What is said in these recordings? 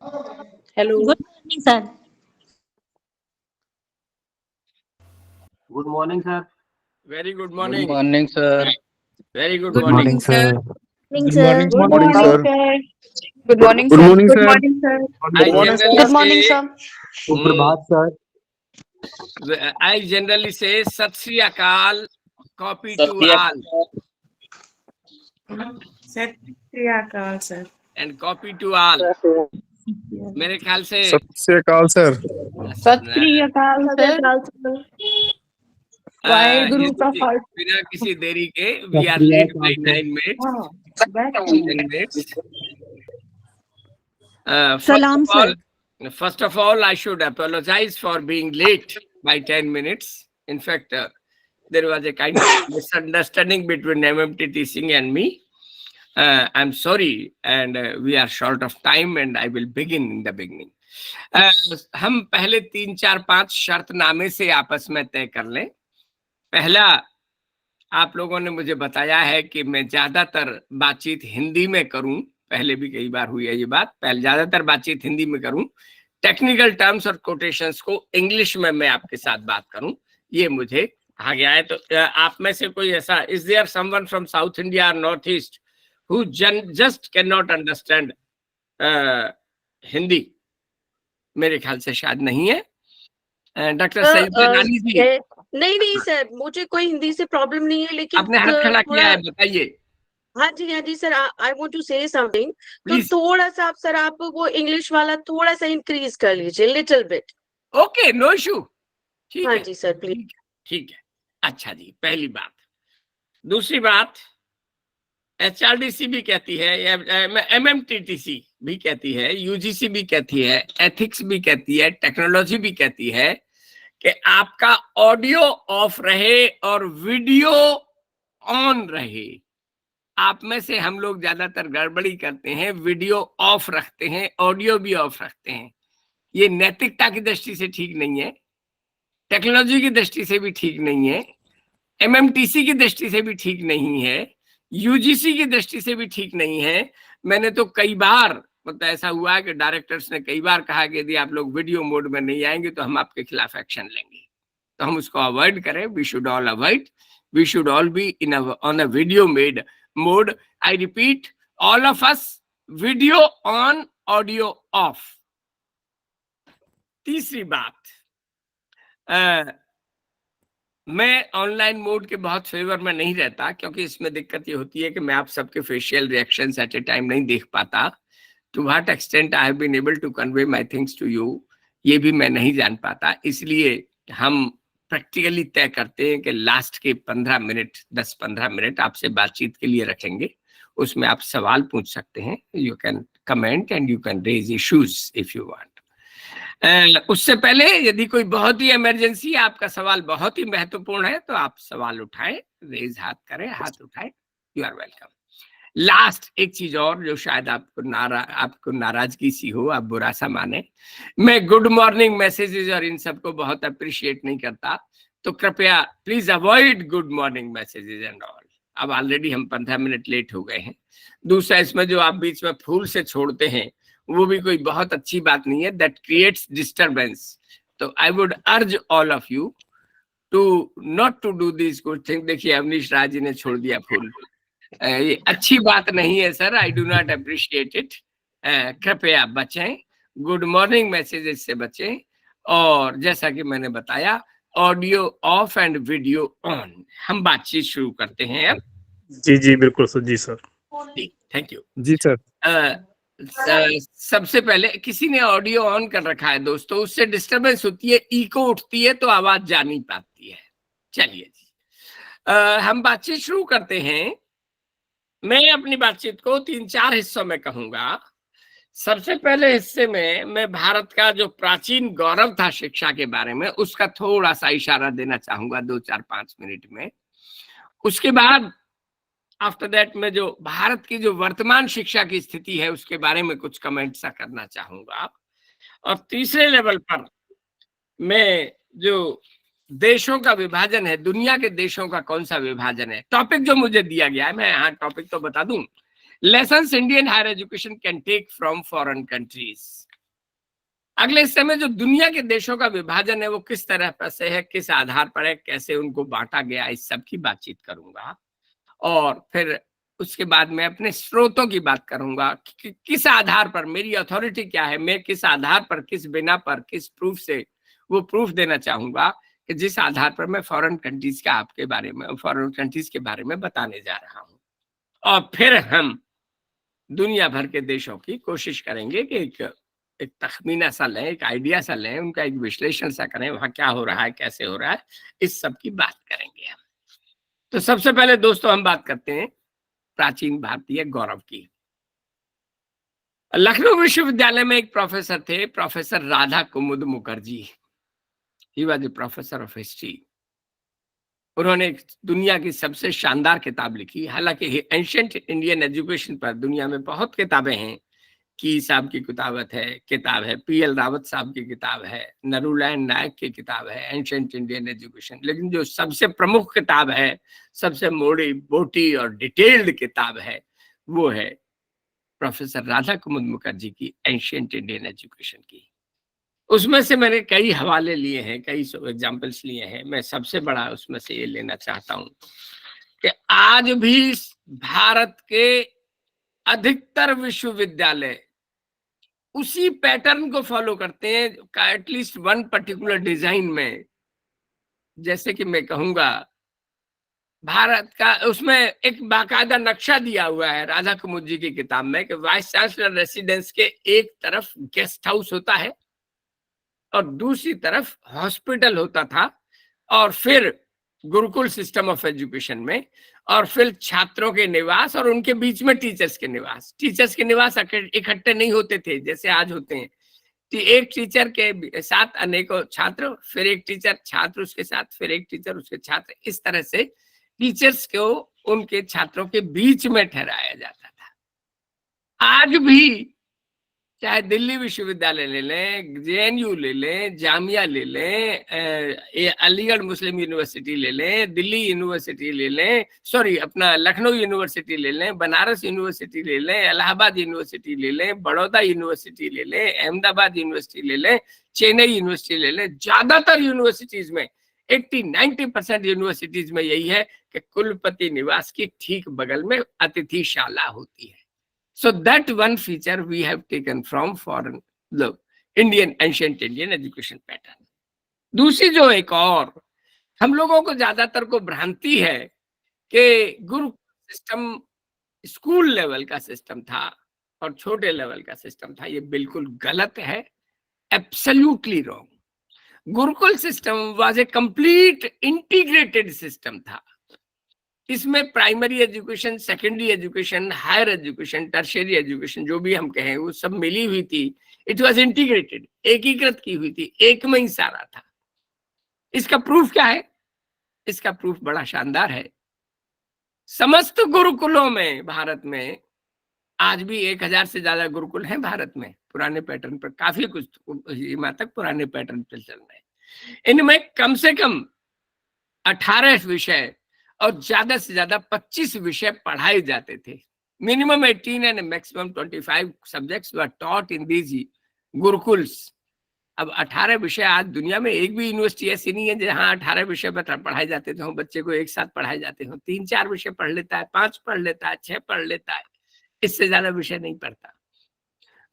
Hello. Good morning, sir. Good morning, sir. Very good Good morning. morning, sir. Very good Good morning. morning, sir. Good sir. morning, Good morning, morning, sir. sir. Good morning, Good sir. morning, Good sir. morning, sir. I morning, generally Good morning, say, sir. सुप्रभात sir. I generally say, Sat Sri Akal, copy to Satya. all, Sat Shri Akal, sir. and copy to all. मेरे ख्याल से सत श्री अकाल sir. Sat Shri Akal, sir. Waheguru का खालसा. बिना किसी देरी के we are late by 9 minutes. हाँ, back to 9 minutes. Salam, sir. First of all, I should apologize for being late by 10 minutes. In fact, there was a kind of misunderstanding between MMTT and me. I'm sorry, and we are short of time, and I will begin in the beginning. हम पहले 3, 4, 5 शर्तनामे से आपस में तय कर लें. पहला, आप लोगों ने मुझे बताया है कि मैं ज्यादातर बातचीत हिंदी में करूं. पहले भी कई बार हुई है ये बात. पहले ज्यादातर बातचीत हिंदी में करूं. टेक्निकल टर्म्स और कोटेशंस को इंग्लिश में मैं आपके साथ बात करूं. ये मुझे आ गया है. तो आप में से कोई ऐसा, is there someone from south India और north east who just cannot understand Hindi? मेरे ख्याल से शायद नहीं है. डॉक्टर सईद नानी जी, नहीं सर, मुझे कोई हिंदी से प्रॉब्लम नहीं है, लेकिन आपने हाथ खड़ा किया है, बताइए. हाँ जी सर, आई वांट टू से समथिंग. तो Please. थोड़ा सा आप सर, आप वो इंग्लिश वाला थोड़ा सा इंक्रीज कर लीजिए, little bit. Okay, no issue. ठीक हाँ है जी सर, प्लीज. ठीक है. अच्छा जी, पहली बात. दूसरी बात, HRDC भी कहती है, MMTTC भी कहती है, UGC भी कहती है, एथिक्स भी कहती है, टेक्नोलॉजी भी कहती है कि आपका ऑडियो ऑफ रहे और वीडियो ऑन रहे. आप में से हम लोग ज्यादातर गड़बड़ी करते हैं, वीडियो ऑफ रखते हैं, ऑडियो भी ऑफ रखते हैं. ये नैतिकता की दृष्टि से ठीक नहीं है, टेक्नोलॉजी की दृष्टि से भी ठीक नहीं है, MMTC की दृष्टि से भी ठीक नहीं है, UGC की दृष्टि से भी ठीक नहीं है. मैंने तो कई बार, मतलब ऐसा हुआ है कि डायरेक्टर्स ने कई बार कहा कि यदि आप लोग वीडियो मोड में नहीं आएंगे तो हम आपके खिलाफ एक्शन लेंगे. तो हम उसको अवॉइड करें. We should all avoid. We should all be in on a video made mode. I repeat, all of us, video on, audio of. तीसरी बात, मैं ऑनलाइन मोड के बहुत फेवर में नहीं रहता, क्योंकि इसमें दिक्कत ये होती है कि मैं आप सबके फेशियल रिएक्शंस एट ए टाइम नहीं देख पाता. To what extent I have been able to convey my things to you, ये भी मैं नहीं जान पाता. इसलिए हम प्रैक्टिकली तय करते हैं कि लास्ट के 15 मिनट, 10-15 मिनट आपसे बातचीत के लिए रखेंगे. उसमें आप सवाल पूछ सकते हैं. You can comment and you can raise issues if you want. उससे पहले यदि कोई बहुत ही इमरजेंसी, आपका सवाल बहुत ही महत्वपूर्ण है, तो आप सवाल उठाएं, रेज हाथ करें, हाथ उठाएं. You are welcome. लास्ट एक चीज और जो शायद आपको नाराजगी सी हो, आप बुरा सा माने, मैं गुड मॉर्निंग मैसेजेस और इन सबको बहुत अप्रिशिएट नहीं करता. तो कृपया please avoid good morning messages and all. अब ऑलरेडी हम 15 मिनट लेट हो गए हैं. दूसरा, इसमें जो आप बीच में फूल से छोड़ते हैं वो भी कोई बहुत अच्छी बात नहीं है. That creates disturbance. तो आई वुड अर्ज all of you to not to do this good thing. देखिए, अवनीश राज जी ने छोड़ दिया फूल. ये अच्छी बात नहीं है sir. I do not appreciate it. कृपया बचें, गुड मॉर्निंग मैसेजेस से बचें. और जैसा कि मैंने बताया, audio of and video on. हम बातचीत शुरू करते हैं अब. जी बिल्कुल सर. जी sir. Thank you. Ji sir. सबसे पहले, किसी ने ऑडियो ऑन कर रखा है दोस्तों? उससे डिस्टरबेंस होती है, इको उठती है, तो आवाज जा नहीं पाती है. चलिए जी, हम बातचीत शुरू करते हैं. मैं अपनी बातचीत को 3-4 हिस्सों में कहूंगा. सबसे पहले हिस्से में मैं भारत का जो प्राचीन गौरव था शिक्षा के बारे में, उसका थोड़ा सा इशारा देना चाहूंगा 2-4-5 मिनट में. उसके बाद आफ्टर दैट मैं जो भारत की जो वर्तमान शिक्षा की स्थिति है उसके बारे में कुछ कमेंट सा करना चाहूंगा. और तीसरे लेवल पर मैं जो देशों का विभाजन है, दुनिया के देशों का कौन सा विभाजन है, टॉपिक जो मुझे दिया गया है, मैं यहाँ टॉपिक तो बता दूं. Lessons Indian higher education can take from foreign countries. अगले हिस्से में जो दुनिया के देशों का विभाजन है वो किस तरह पर से है, किस आधार पर है, कैसे उनको बांटा गया, इस सब की बातचीत करूंगा। और फिर उसके बाद मैं अपने स्रोतों की बात करूंगा कि किस आधार पर, मेरी अथॉरिटी क्या है, मैं किस आधार पर, किस बिना पर, किस प्रूफ से वो प्रूफ देना चाहूंगा कि जिस आधार पर मैं फॉरेन कंट्रीज का आपके बारे में, फॉरेन कंट्रीज के बारे में बताने जा रहा हूं। और फिर हम दुनिया भर के देशों की कोशिश करेंगे कि एक तखमीना सा लें, एक आइडिया सा लें, उनका एक विश्लेषण सा करें, वहां क्या हो रहा है, कैसे हो रहा है, इस सब की बात करेंगे हम। तो सबसे पहले दोस्तों हम बात करते हैं प्राचीन भारतीय गौरव की। लखनऊ विश्वविद्यालय में एक प्रोफेसर थे, professor Radha Kumud Mukherjee. He was a professor of history. उन्होंने दुनिया की सबसे शानदार किताब लिखी। हालांकि एंशिएंट इंडियन एजुकेशन पर दुनिया में बहुत किताबें हैं। की साहब की किताब है, पीएल रावत साहब की किताब है, नरूलैन नायक की किताब है एंशिएंट इंडियन एजुकेशन। लेकिन जो सबसे प्रमुख किताब है, सबसे मोटी बोटी और डिटेल्ड किताब है, वो है प्रोफेसर राधा कुमुद मुखर्जी की एंशिएंट इंडियन एजुकेशन की। उसमें से मैंने कई हवाले लिए हैं, कई एग्जाम्पल्स लिए हैं। मैं सबसे बड़ा उसमें से ये लेना चाहता हूं कि आज भी भारत के अधिकतर विश्वविद्यालय उसी पैटर्न को फॉलो करते हैं, एटलीस्ट वन पर्टिकुलर डिजाइन में। जैसे कि मैं कहूंगा भारत का, उसमें एक बाकायदा नक्शा दिया हुआ है राधा कुमुद जी की किताब में कि वाइस चांसलर रेसिडेंस के एक तरफ गेस्ट हाउस होता है और दूसरी तरफ हॉस्पिटल होता था, और फिर गुरुकुल सिस्टम ऑफ एजुकेशन में, और फिर छात्रों के निवास और उनके बीच में टीचर्स के निवास। टीचर्स के निवास इकट्ठे नहीं होते थे जैसे आज होते हैं। एक टीचर के साथ अनेकों छात्र, फिर एक टीचर छात्र उसके साथ, फिर एक टीचर उसके छात्र। इस तरह से टीचर्स को उनके छात्रों के बीच में ठहराया जाता था। आज भी चाहे दिल्ली विश्वविद्यालय ले लें, जेएनयू ले लें, जामिया ले लें, अलीगढ़ मुस्लिम यूनिवर्सिटी ले लें, दिल्ली यूनिवर्सिटी ले लें, सॉरी अपना लखनऊ यूनिवर्सिटी ले लें, बनारस यूनिवर्सिटी ले लें, इलाहाबाद यूनिवर्सिटी ले लें, बड़ौदा यूनिवर्सिटी ले लें, अहमदाबाद यूनिवर्सिटी ले लें, चेन्नई यूनिवर्सिटी ले लें, ज्यादातर यूनिवर्सिटीज में 80-90% यूनिवर्सिटीज में यही है कि कुलपति निवास की ठीक बगल में अतिथिशाला होती है। So that one feature we have taken from foreign, the ancient Indian education pattern. दूसरी जो एक और हम लोगों को ज्यादातर को भ्रांति है कि गुरुकुल सिस्टम स्कूल लेवल का सिस्टम था और छोटे लेवल का सिस्टम था। ये बिल्कुल गलत है, absolutely wrong. Gurukul system was a complete integrated system था। इसमें primary education, secondary education, higher education, tertiary education जो भी हम कहें वो सब मिली हुई थी। इट वाज इंटीग्रेटेड, एकीकृत की हुई थी, एक में ही सारा था। इसका प्रूफ क्या है? इसका प्रूफ बड़ा शानदार है। समस्त गुरुकुलों में भारत में आज भी 1000 से ज्यादा गुरुकुल हैं भारत में, पुराने पैटर्न पर, काफी कुछ तक पुराने पैटर्न पर चल रहे हैं। इनमें कम से कम 18 विषय और ज्यादा से ज्यादा 25 विषय पढ़ाए जाते थे। Minimum 18 and maximum 25 subjects were taught in these gurukuls. अब 18 विषय आज दुनिया में एक भी यूनिवर्सिटी ऐसी नहीं है जहां 18 विषय पढ़ाए जाते थे, बच्चे को एक साथ पढ़ाए जाते हो। 3-4 विषय पढ़ लेता है, 5 पढ़ लेता है, 6 पढ़ लेता है, इससे ज्यादा विषय नहीं पढ़ता।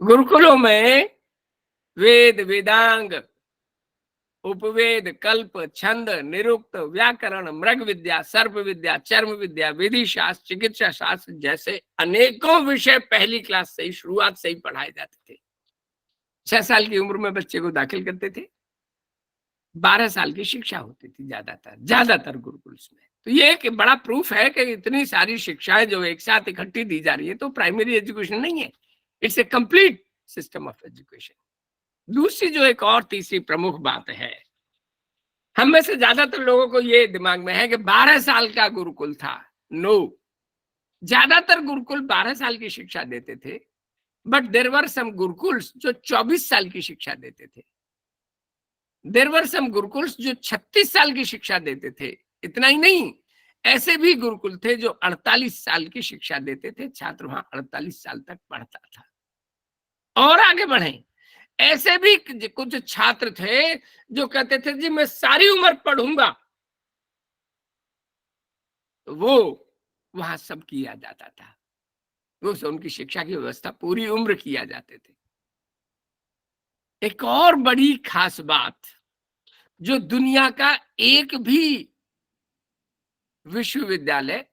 गुरुकुलों में वेद, वेदांग, उपवेद, कल्प, छंद, निरुक्त, व्याकरण, मृग विद्या, सर्प विद्या, चर्म विद्या, विधि शास्त्र, चिकित्सा शास्त्र जैसे अनेकों विषय पहली क्लास से ही, शुरुआत से ही पढ़ाए जाते थे। 6 साल की उम्र में बच्चे को दाखिल करते थे, 12 साल की शिक्षा होती थी ज्यादातर गुरुकुल्स में। तो ये एक बड़ा प्रूफ है कि इतनी सारी शिक्षाएं जो एक साथ इकट्ठी दी जा रही है तो प्राइमरी एजुकेशन नहीं है, it's a complete system of education. दूसरी जो एक और तीसरी प्रमुख बात है, हम में से ज्यादातर लोगों को ये दिमाग में है कि 12 साल का गुरुकुल था। नो, ज्यादातर गुरुकुल 12 साल की शिक्षा देते थे, बट देयर वर सम गुरुकुल्स जो 24 साल की शिक्षा देते थे। देयर वर सम गुरुकुल्स जो 36 साल की शिक्षा देते थे। इतना ही नहीं, ऐसे भी गुरुकुल थे जो 48 साल की शिक्षा देते थे, छात्र वहां 48 साल तक पढ़ता था। और आगे बढ़े, ऐसे भी कुछ छात्र थे जो कहते थे जी मैं सारी उम्र पढ़ूंगा, तो वो वहां सब किया जाता था, वो उनकी शिक्षा की व्यवस्था पूरी उम्र किया जाते थे। एक और बड़ी खास बात, जो दुनिया का एक भी विश्वविद्यालय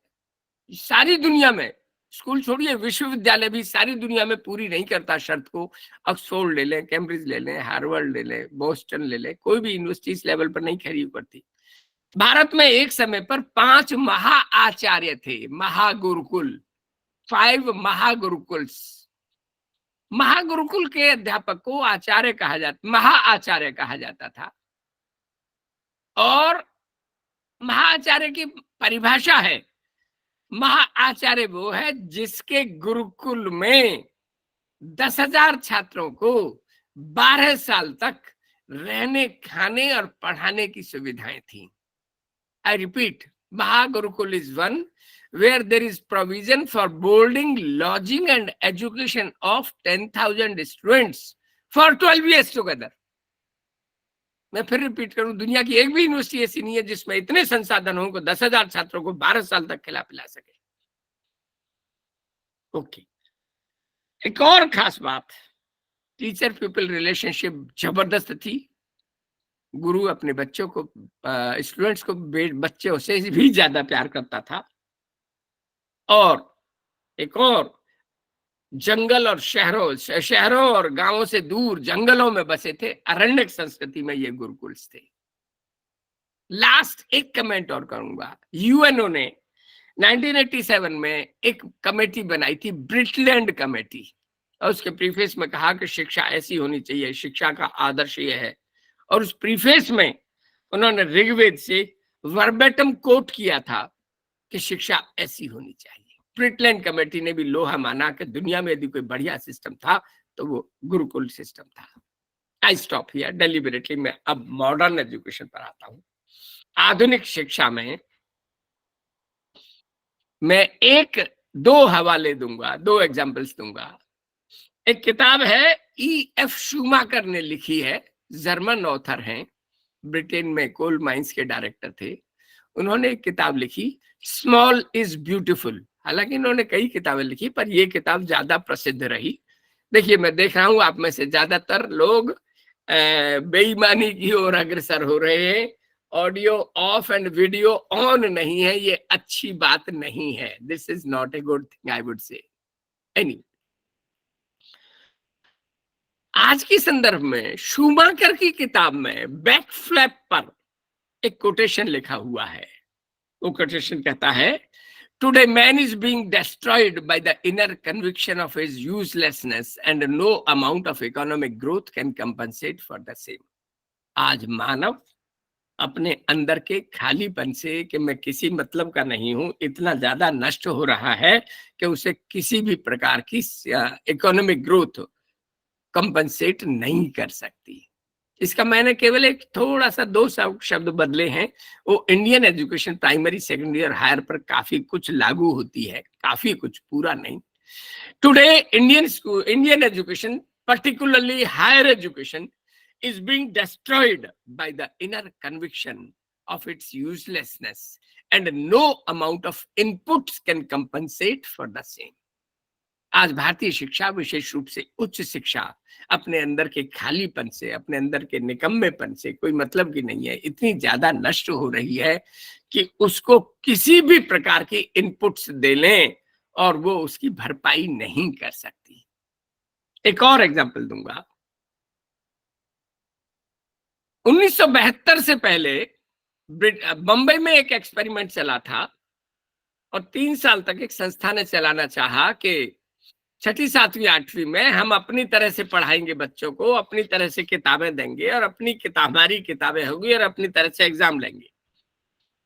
सारी दुनिया में, स्कूल छोड़िए विश्वविद्यालय भी सारी दुनिया में पूरी नहीं करता शर्त को, ऑक्सफोर्ड ले लें, कैम्ब्रिज ले लें, हार्वर्ड ले लें, बोस्टन ले लें, कोई भी यूनिवर्सिटी इस लेवल पर नहीं खड़ी करती। भारत में एक समय पर 5 महाआचार्य थे, महागुरुकुल, 5 महागुरुकुल्स। महागुरुकुल के अध्यापक को आचार्य कहा जाता, महाआचार्य कहा जाता था। और महाआचार्य की परिभाषा है, महाआचार्य वो है जिसके गुरुकुल में 10,000 छात्रों को 12 साल तक रहने, खाने और पढ़ाने की सुविधाएं थी। I repeat, महागुरुकुल is one where there is provision for boarding, lodging and education of 10,000 students for 12 years together. मैं फिर रिपीट करूं, दुनिया की एक भी यूनिवर्सिटी ऐसी नहीं है जिसमें इतने संसाधन हो को 10,000 छात्रों को 12 साल तक खिला पिला सके। ओके, एक और खास बात, टीचर पीपल रिलेशनशिप जबरदस्त थी। गुरु अपने बच्चों को, स्टूडेंट्स को बच्चों से भी ज्यादा प्यार करता था। और एक और, जंगल और शहरों और गांवों से दूर जंगलों में बसे थे, अरण्यक संस्कृति में ये गुरुकुल्स थे। लास्ट एक कमेंट और करूंगा, यूएनओ ने 1987 में एक कमेटी बनाई थी, ब्रिटलैंड कमेटी, और उसके प्रीफेस में कहा कि शिक्षा ऐसी होनी चाहिए, शिक्षा का आदर्श ये है। और उस प्रीफेस में उन्होंने ऋग्वेद से वर्बेटम कोट किया था कि शिक्षा ऐसी होनी चाहिए। ब्रिटलैंड कमेटी ने भी लोहा माना कि दुनिया में यदि कोई बढ़िया सिस्टम था तो वो गुरुकुल सिस्टम था। I stop here deliberately. मैं अब मॉडर्न एजुकेशन पर आता हूं। आधुनिक शिक्षा में मैं 1-2 हवाले दूंगा, 2 एग्जांपल्स दूंगा। एक किताब है, E.F. शूमाकर ने लिखी है, जर्मन ऑथर हैं, ब्रिटेन में कोल माइंस के डायरेक्टर थे। उन्होंने एक किताब लिखी, स्मॉल इज ब्यूटीफुल। हालांकि इन्होंने कई किताबें लिखी, पर यह किताब ज्यादा प्रसिद्ध रही। देखिए, मैं देख रहा हूं आप में से ज्यादातर लोग बेईमानी की ओर अग्रसर हो रहे हैं। Audio of and video on नहीं है, ये अच्छी बात नहीं है। This is not a good thing, I would say. Any, आज के संदर्भ में शूमाकर की किताब में बैक फ्लैप पर एक कोटेशन लिखा हुआ है। वो कोटेशन कहता है, today man is being destroyed by the inner conviction of his uselessness and no amount of economic growth can compensate for the same. आज मानव अपने अंदर के खालीपन से कि मैं किसी मतलब का नहीं हूं, इतना ज्यादा नष्ट हो रहा है कि उसे किसी भी प्रकार की इकोनॉमिक ग्रोथ कंपनसेट नहीं कर सकती। इसका मैंने केवल एक थोड़ा सा 2 शब्द बदले हैं। वो इंडियन एजुकेशन प्राइमरी, सेकेंडरी और हायर पर काफी कुछ लागू होती है, काफी कुछ, पूरा नहीं। Today Indian education, particularly higher education, is being destroyed by the inner conviction of its uselessness and no amount of inputs can compensate for the same. आज भारतीय शिक्षा, विशेष रूप से उच्च शिक्षा, अपने अंदर के खालीपन से, अपने अंदर के निकम्मेपन से, कोई मतलब की नहीं है, इतनी ज्यादा नष्ट हो रही है कि उसको किसी भी प्रकार के इनपुट्स दे लें और वो उसकी भरपाई नहीं कर सकती। एक और एग्जांपल दूंगा। 1972 से पहले बंबई में एक एक्सपेरिमेंट चला था और 3 साल तक एक संस्था ने चलाना चाहा कि 6ठी, 7वीं, 8वीं में हम अपनी तरह से पढ़ाएंगे बच्चों को, अपनी तरह से किताबें देंगे और हमारी किताबें होगी और अपनी तरह से एग्जाम लेंगे।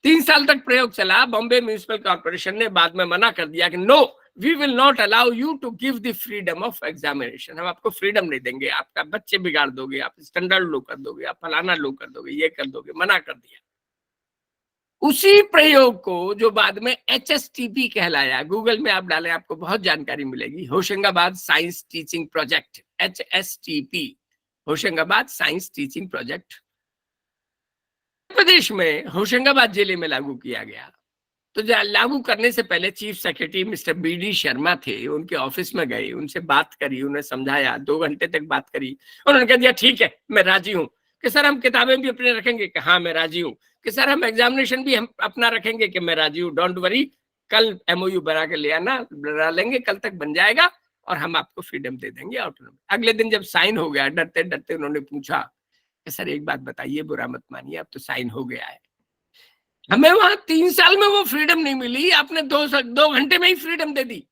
3 साल तक प्रयोग चला। बॉम्बे म्युनिसिपल कॉर्पोरेशन ने बाद में मना कर दिया कि no, we will not allow you to give the freedom of examination. हम आपको फ्रीडम नहीं देंगे, आपका बच्चे बिगाड़ दोगे, आप स्टैंडर्ड लो कर दोगे, आप फलाना लो कर दोगे, ये कर दोगे, मना कर दिया। उसी प्रयोग को जो बाद में HSTP कहलाया, गूगल में आप डालें आपको बहुत जानकारी मिलेगी, Hoshangabad science teaching project, HSTP, Hoshangabad science teaching project प्रदेश में होशंगाबाद जिले में लागू किया गया। तो लागू करने से पहले chief secretary mister BD Sharma थे, उनके ऑफिस में गए, उनसे बात करी, उन्हें समझाया, 2 घंटे तक बात करी। उन्होंने कह दिया ठीक है मैं राजी हूँ। कि सर हम किताबें भी अपने रखेंगे? कि हाँ मैं राजी हूँ। कि सर हम एग्जामिनेशन भी हम अपना रखेंगे? कि मैं राजी हूँ, डोंट वरी, कल MOU बना के ले आना, बना लेंगे, कल तक बन जाएगा और हम आपको फ्रीडम दे देंगे, ऑटोनॉमी। अगले दिन जब साइन हो गया, डरते डरते उन्होंने पूछा कि सर एक बात बताइए, बुरा मत मानिए, अब तो साइन हो गया है, हमें वहां 3 साल में वो फ्रीडम नहीं मिली, आपने 2 घंटे में ही फ्रीडम दे दी।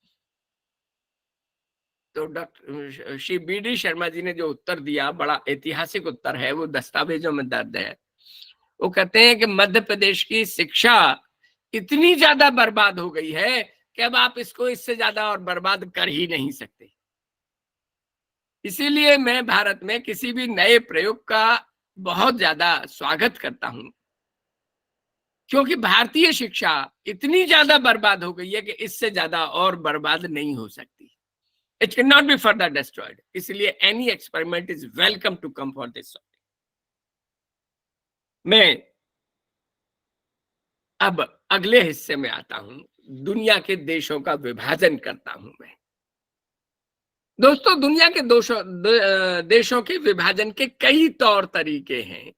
तो डॉक्टर श्री BD शर्मा जी ने जो उत्तर दिया, बड़ा ऐतिहासिक उत्तर है, वो दस्तावेजों में दर्ज है। वो कहते हैं कि मध्य प्रदेश की शिक्षा इतनी ज्यादा बर्बाद हो गई है कि अब आप इसको इससे ज्यादा और बर्बाद कर ही नहीं सकते। इसीलिए मैं भारत में किसी भी नए प्रयोग का बहुत ज्यादा स्वागत करता हूं, क्योंकि भारतीय शिक्षा इतनी ज्यादा बर्बाद हो गई है कि इससे ज्यादा और बर्बाद नहीं हो सकती। It can not be further destroyed. इसलिए any experiment is welcome to come for this. मैं अब अगले हिस्से में आता हूं, दुनिया के देशों का विभाजन करता हूं मैं। दोस्तों, दुनिया के देशों के विभाजन के कई तौर तरीके हैं,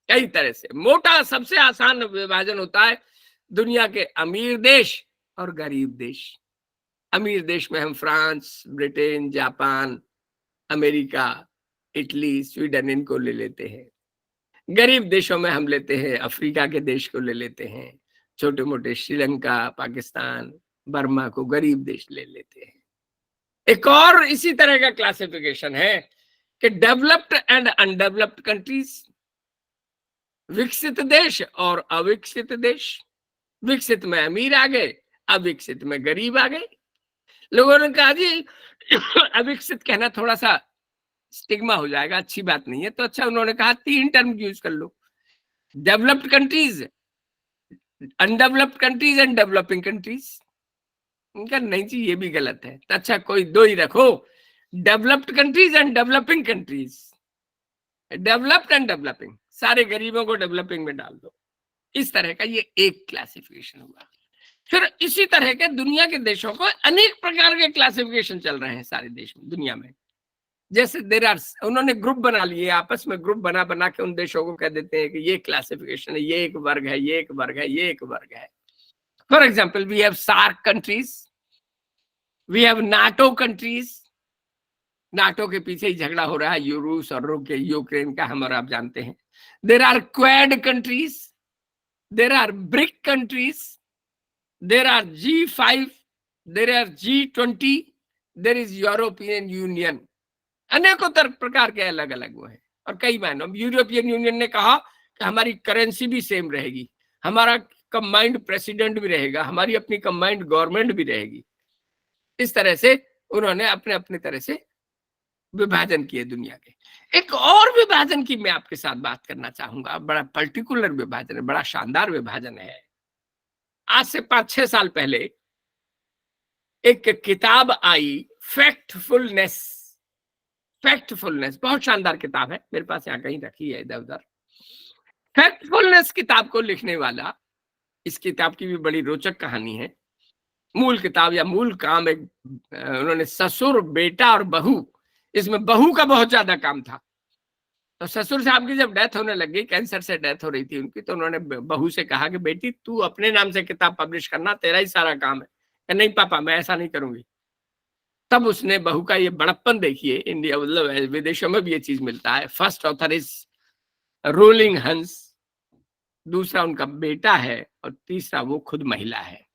कई तरह से। मोटा सबसे आसान विभाजन होता है दुनिया के अमीर देश और गरीब देश। अमीर देश में हम France, Britain, Japan, America, Italy, Sweden इनको ले लेते हैं। गरीब देशों में हम लेते हैं अफ्रीका के देश को ले लेते हैं, छोटे मोटे श्रीलंका, पाकिस्तान, बर्मा को गरीब देश ले लेते हैं। एक और इसी तरह का क्लासिफिकेशन है कि डेवलप्ड एंड अनडेवलप्ड कंट्रीज, विकसित देश और अविकसित देश। विकसित में अमीर आ गए, अविकसित में गरीब आ गए। लोगों ने कहा जी अविकसित कहना थोड़ा सा स्टिग्मा हो जाएगा, अच्छी बात नहीं है, तो अच्छा उन्होंने कहा 3 टर्म यूज कर लो, developed countries, undeveloped countries and developing countries. उनका नहीं जी ये भी गलत है, तो अच्छा कोई 2 ही रखो, developed countries and developing countries. Developed and developing, सारे गरीबों को डेवलपिंग में डाल दो। इस तरह का ये एक क्लासिफिकेशन हुआ। फिर इसी तरह के दुनिया के देशों को अनेक प्रकार के क्लासिफिकेशन चल रहे हैं सारे देश में, दुनिया में। जैसे उन्होंने ग्रुप बना लिए, आपस में ग्रुप बना बना के उन देशों को कह देते हैं कि ये क्लासिफिकेशन है, ये एक वर्ग है, ये एक वर्ग है, ये एक वर्ग है। For example, we have SAARC countries, we have NATO countries. NATO के पीछे ही झगड़ा हो रहा है रूस और यूक्रेन का, हम और आप जानते हैं। There are quad countries, there are brick countries, there are G5, there are G20, there is European union. अनेकों प्रकार के अलग अलग वो हैं। और कई मायनों में यूरोपियन यूनियन ने कहा कि हमारी करेंसी भी सेम रहेगी, हमारा कंबाइंड प्रेसिडेंट भी रहेगा, हमारी अपनी कंबाइंड गवर्नमेंट भी रहेगी। इस तरह से उन्होंने अपने अपने तरह से विभाजन किए दुनिया के। एक और विभाजन की मैं आपके साथ बात करना चाहूंगा, बड़ा पर्टिकुलर विभाजन है, बड़ा शानदार विभाजन है। आज से 5-6 साल पहले एक किताब आई, फैक्टफुलनेस। फैक्टफुलनेस बहुत शानदार किताब है, मेरे पास यहाँ कहीं रखी है इधर उधर। फैक्टफुलनेस किताब को लिखने वाला, इस किताब की भी बड़ी रोचक कहानी है। मूल किताब या मूल काम एक उन्होंने ससुर, बेटा और बहू, इसमें बहू का बहुत ज्यादा काम था। तो ससुर साहब की जब डेथ होने लगी, कैंसर से डेथ हो रही थी उनकी, तो उन्होंने बहू से कहा कि बेटी तू अपने नाम से किताब पब्लिश करना, तेरा ही सारा काम है। नहीं पापा मैं ऐसा नहीं करूंगी। तब उसने बहू का ये बड़प्पन देखिए, इंडिया मतलब विदेशों में भी ये चीज मिलता है। फर्स्ट ऑथर इज रोलिंग हंस, दूसरा उनका बेटा है और तीसरा वो खुद महिला है।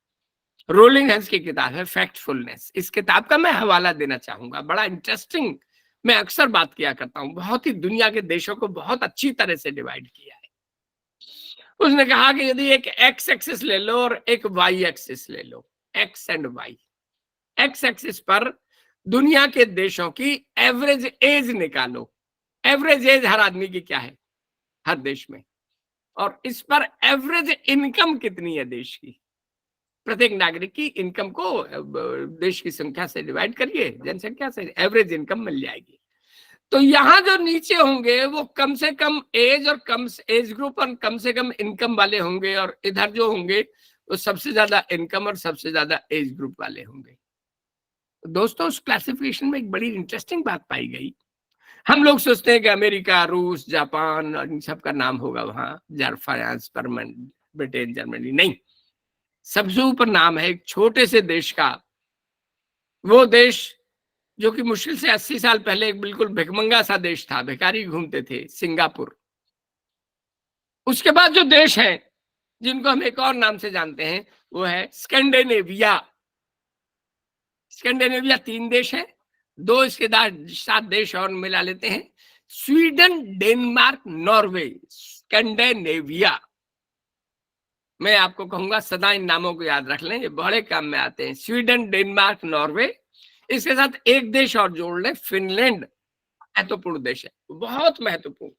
रोलिंग हंस की किताब है फैक्टफुलनेस। इस किताब का मैं हवाला देना चाहूंगा, बड़ा इंटरेस्टिंग। मैं अक्सर बात किया करता हूं, बहुत ही दुनिया के देशों को बहुत अच्छी तरह से डिवाइड किया है। उसने कहा कि यदि एक एक्स एक्सिस ले लो और एक वाई एक्सिस ले लो, x and Y. X axis पर दुनिया के देशों की एवरेज एज निकालो। एवरेज एज हर आदमी की क्या है हर देश में, और इस पर एवरेज इनकम कितनी है देश की। प्रत्येक नागरिक की इनकम को देश की संख्या से डिवाइड करिए, जनसंख्या से, एवरेज इनकम मिल जाएगी। तो यहाँ जो नीचे होंगे वो कम से कम एज और कम एज ग्रुप और कम से कम इनकम वाले होंगे, और इधर जो होंगे वो सबसे ज्यादा इनकम और सबसे ज्यादा एज ग्रुप वाले होंगे। दोस्तों, उस क्लासिफिकेशन में एक बड़ी इंटरेस्टिंग बात पाई गई। हम लोग सोचते हैं कि अमेरिका, रूस, जापान और इन सब का नाम होगा वहां, फ्रांस, ब्रिटेन, जर्मनी। नहीं, सबसे ऊपर नाम है एक छोटे से देश का, वो देश जो कि मुश्किल से 80 साल पहले एक बिल्कुल भिखमंगा सा देश था, भिखारी घूमते थे, सिंगापुर। उसके बाद जो देश है जिनको हम एक और नाम से जानते हैं वो है स्कैंडिनेविया। स्कैंडिनेविया 3 देश हैं, 2 इसके साथ देश और मिला लेते हैं, स्वीडन, डेनमार्क, नॉर्वे। स्कैंडिनेविया, मैं आपको कहूंगा सदा इन नामों को याद रख लें, ये बड़े काम में आते हैं। स्वीडन, डेनमार्क, नॉर्वे, इसके साथ एक देश और जोड़ लें, फिनलैंड। महत्वपूर्ण देश है, बहुत महत्वपूर्ण।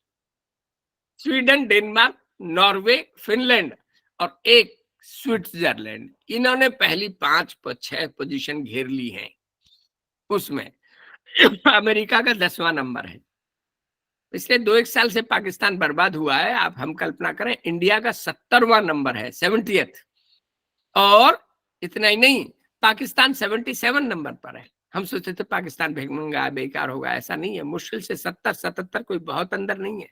स्वीडन, डेनमार्क, नॉर्वे, फिनलैंड और एक स्विट्जरलैंड। इन्होंने पहली 5-6 पोजीशन घेर ली हैं। उसमें अमेरिका का 10वां नंबर है। पिछले 2-1 साल से पाकिस्तान बर्बाद हुआ है। आप हम कल्पना करें, इंडिया का 70वां नंबर है, 70th। और इतना ही नहीं, पाकिस्तान 77 नंबर पर है। हम सोचते थे पाकिस्तान भिखमंगा बेकार होगा, ऐसा नहीं है। मुश्किल से 70-77, कोई बहुत अंदर नहीं है।